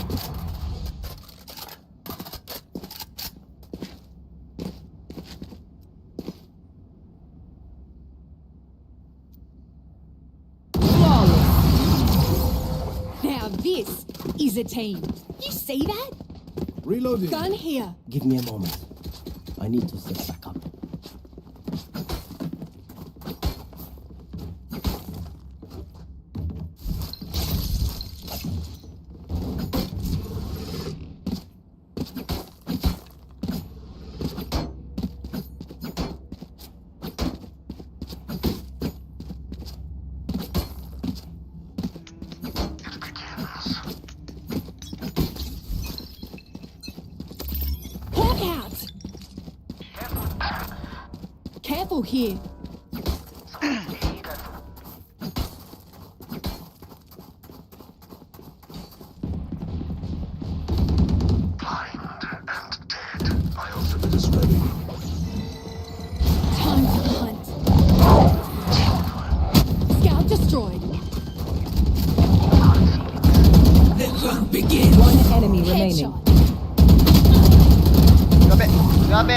Now this is a team. You see that? Reloading. Gun here. Give me a moment. I need to set back up. Hawk out! Careful here. Ultimate is ready. Time to hunt. Scout destroyed. The hunt begins! One enemy remaining. Headshot. やべやべ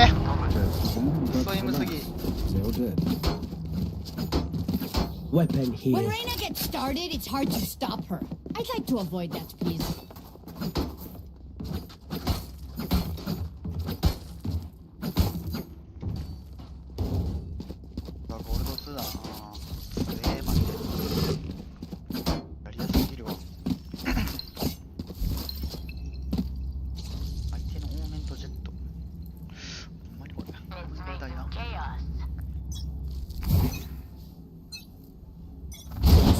クソイムすぎ They're dead. Weapon here. When Reyna gets started, it's hard to stop her. I'd like to avoid that, please. ゴールド2だなマジでやりやすすぎるわ相手のオーメントジェットほんまにこれ絶対な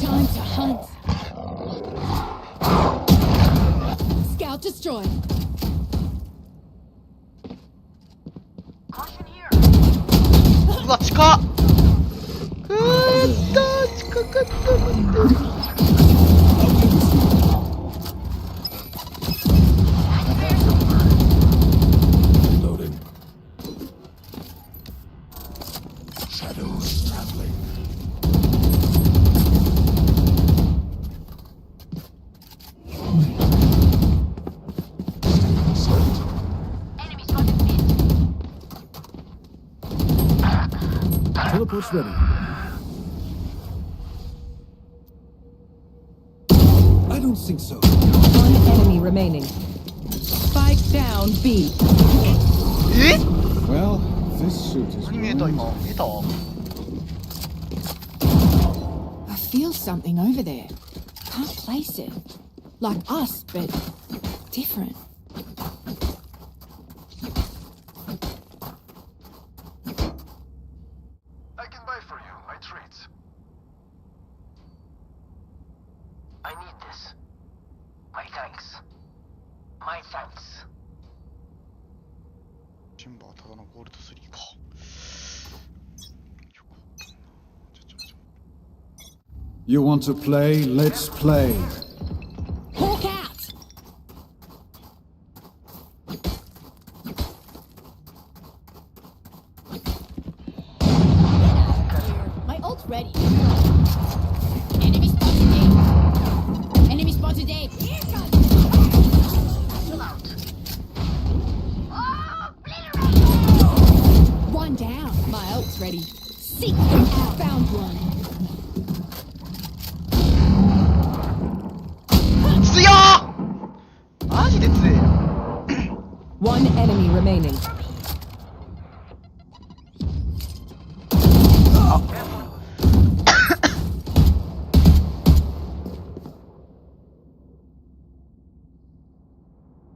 Time to hunt. Scout destroyed. Caution here. うわ近っくーった近かった待って Loading. Shadows traveling. Teleport's ready. I don't think so. One enemy remaining. Spike down B. Well, This shoot is 何見えた今見えた I feel something over there. Can't place it. Like us, but different. I can buy for you my treats. I need this. My thanks. My thanks. チェンバーただのゴールド3か You want to play? Let's play. Hawk out! My ult's ready. Enemy spotted A. Enemy spotted A. Chill out. One down. My ult's ready. Seek them out. Found one. 強っマジで強え One enemy remaining.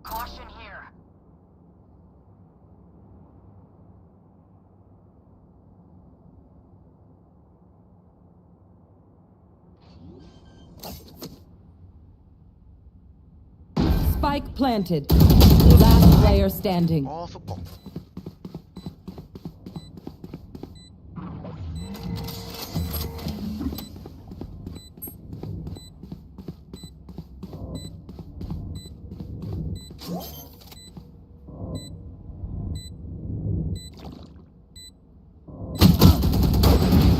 Caution here. Spike planted. Last player standing. ああそっか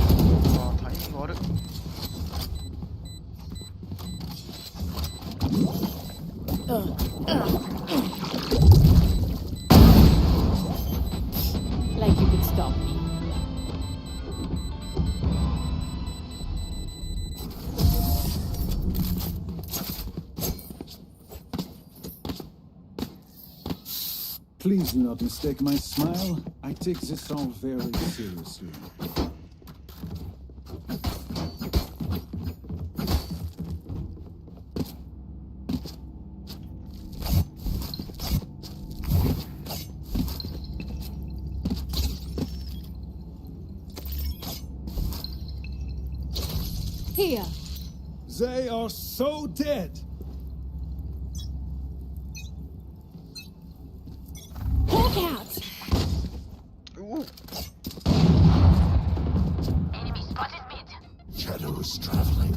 ああタイミング悪っ Like you could stop me. Please do not mistake my smile. I take this all very seriously. Here. They are so dead. Hawk out. Enemy spotted mid. Shadows traveling.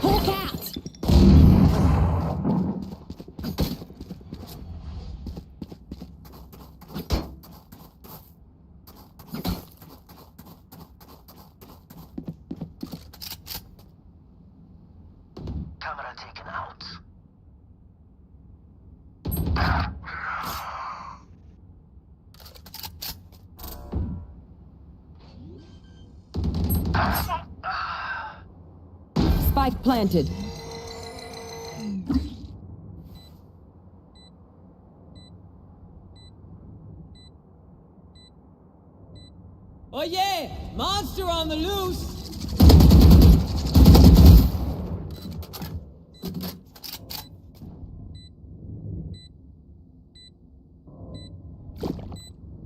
Hawk out. Camera taken out. Spike planted. Oh yeah! Monster on the loose!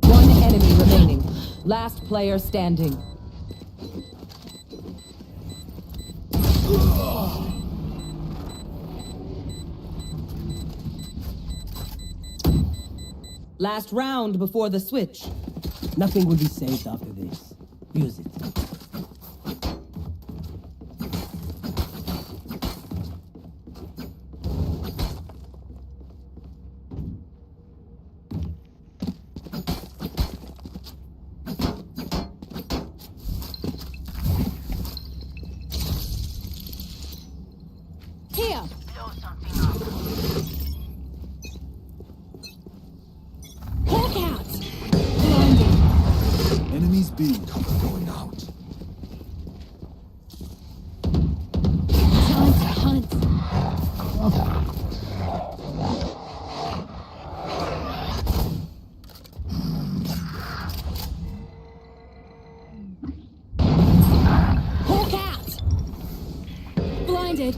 One enemy remaining. Last player standing. Last round before the switch. Nothing will be saved after this. Use it. Here. Blow something up. Please be. Cover going out. Time to hunt. Hawk out! Blinded.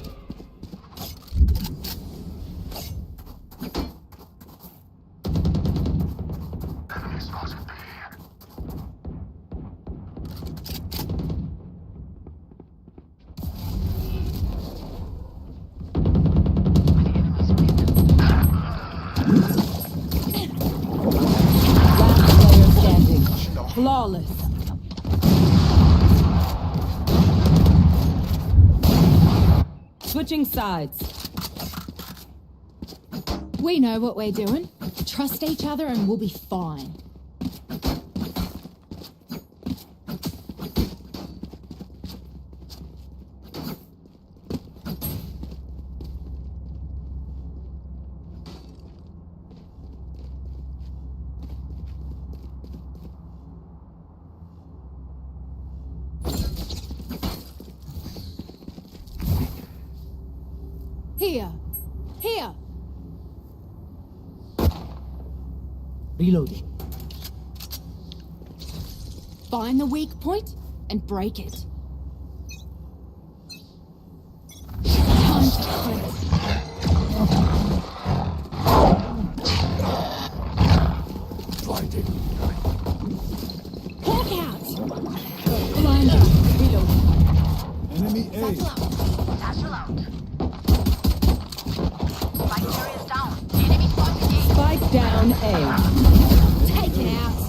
Flawless. Switching sides. We know what we're doing. Trust each other and we'll be fine. Here. Here. Reloading. Find the weak point and break it. Time to hunt. Blinded. Hawk out! Blinder. Reloading. Enemy A. Satchel out. Satchel out. Spike carrier down. Enemy spotted A. Spike down A. Take it out.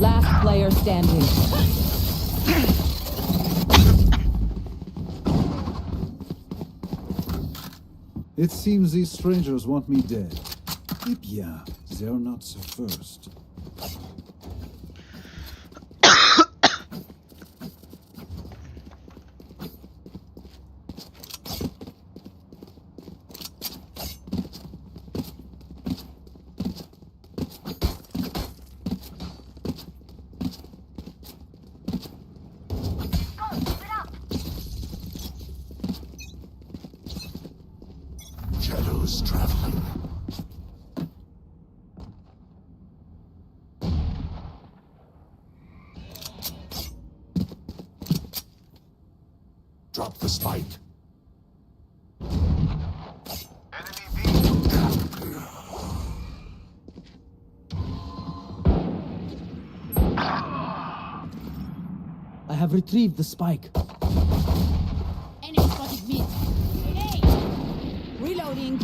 Last player standing. It seems these strangers want me dead. Eh bien, they're not the first. Shadows traveling. Drop the spike. I have retrieved the spike. Enemy spotted mid. Grenade. Reloading.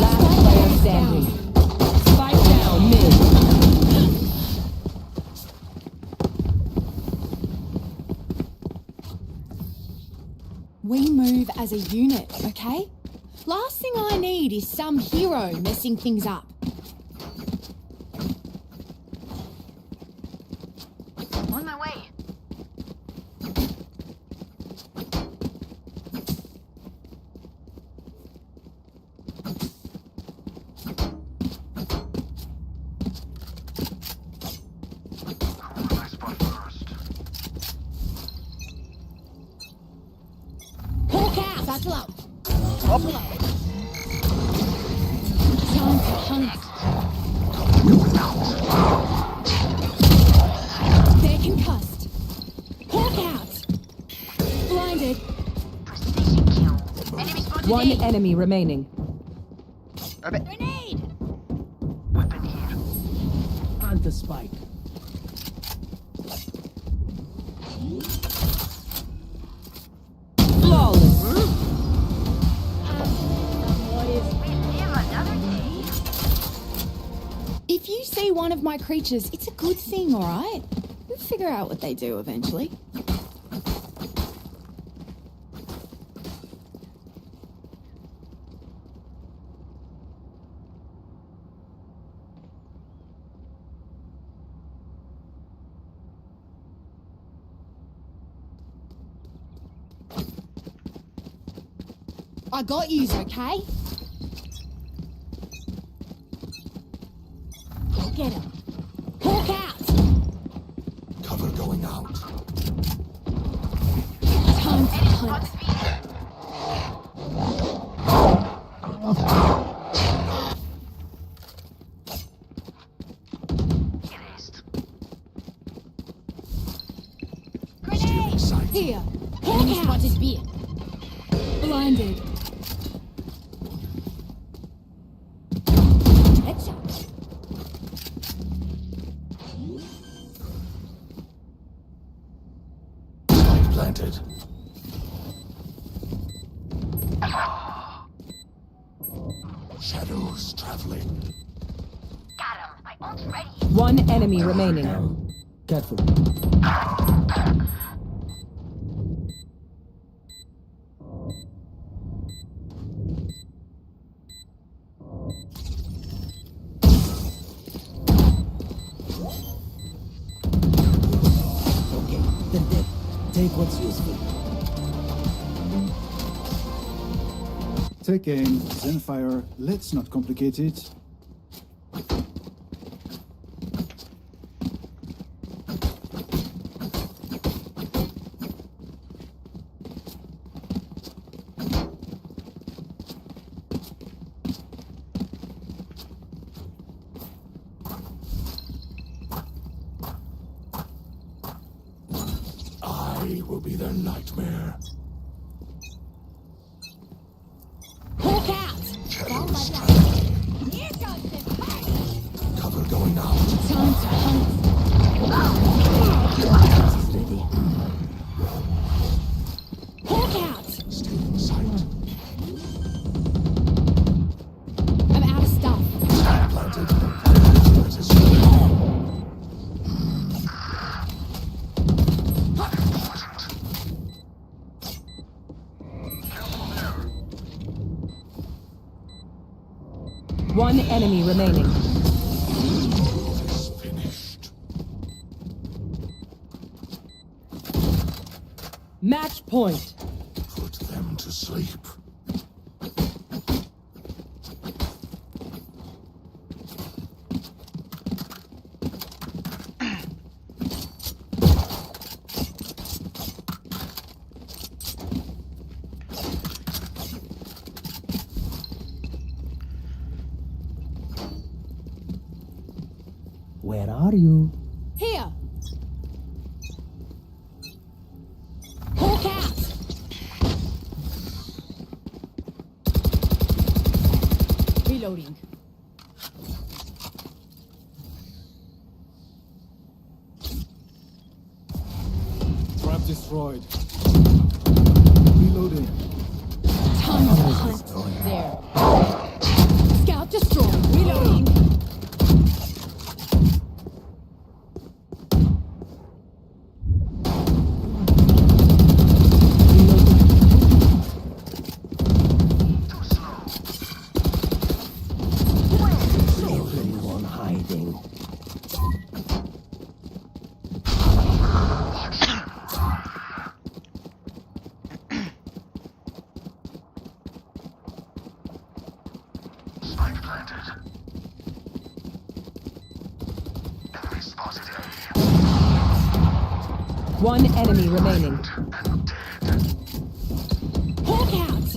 Last player standing. Spike down mid. We move as a unit, okay? Last thing I need is some hero messing things up. On my way. Hawk out! Satchel out! Satchel out! Time to hunt. They're concussed. Hawk out! Blinded. Enemy spotted One A. enemy remaining. Grenade! Plant the spike. Flawless. If you see one of my creatures, it's a good thing, alright? We'll figure out what they do eventually. I got yous, okay? Get him. Hawk out. Cover going out. Time to hunt. Here. Hawk out. Spotted beer. Blinded. Headshot. Spike planted. Shadows traveling. Got him. My ult's ready. One enemy remaining. Careful. Okay, they're dead. Take what's useful. Take aim, Zenfire. Let's not complicate it. I will be their nightmare. Hawk out. Shadows traveling. Here goes the Cover going out. time to hunt. Ready. Hawk out. Stay in sight. I'm out of stuff. Spike planted. It is ready. One enemy remaining. Is finished. Match point. Put them to sleep. Where are you? Here. Hawk out. Reloading. Trap destroyed. Reloading. Time to hunt. There. Scout destroyed. Reloading. Everyone hiding. Spike planted. Enemy spotted A. One enemy remaining. Hawk out.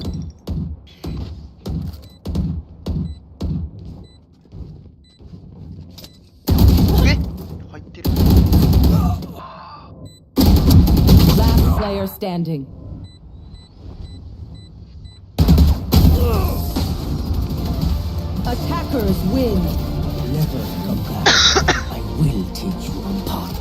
Last player standing. Attackers win. Never come back. I will teach you apart.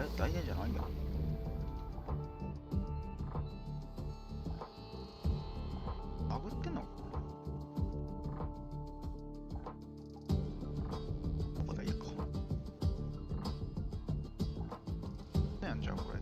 れ大変じゃないんや。バグってんの？ここでいいか。なんやんじゃんこれ。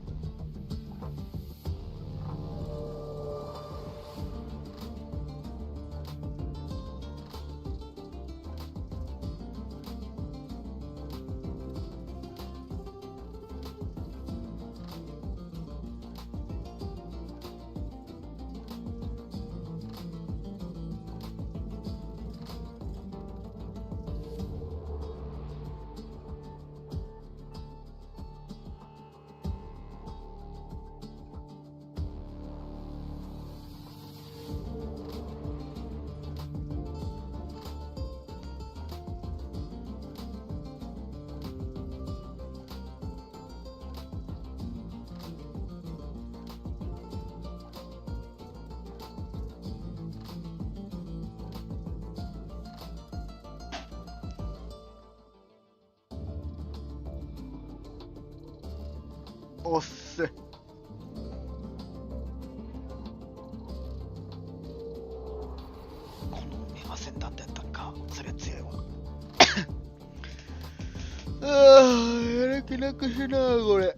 おっせ。このメガセンダントやったんか。それ強いわ。ああ、やる気なくしなこれ。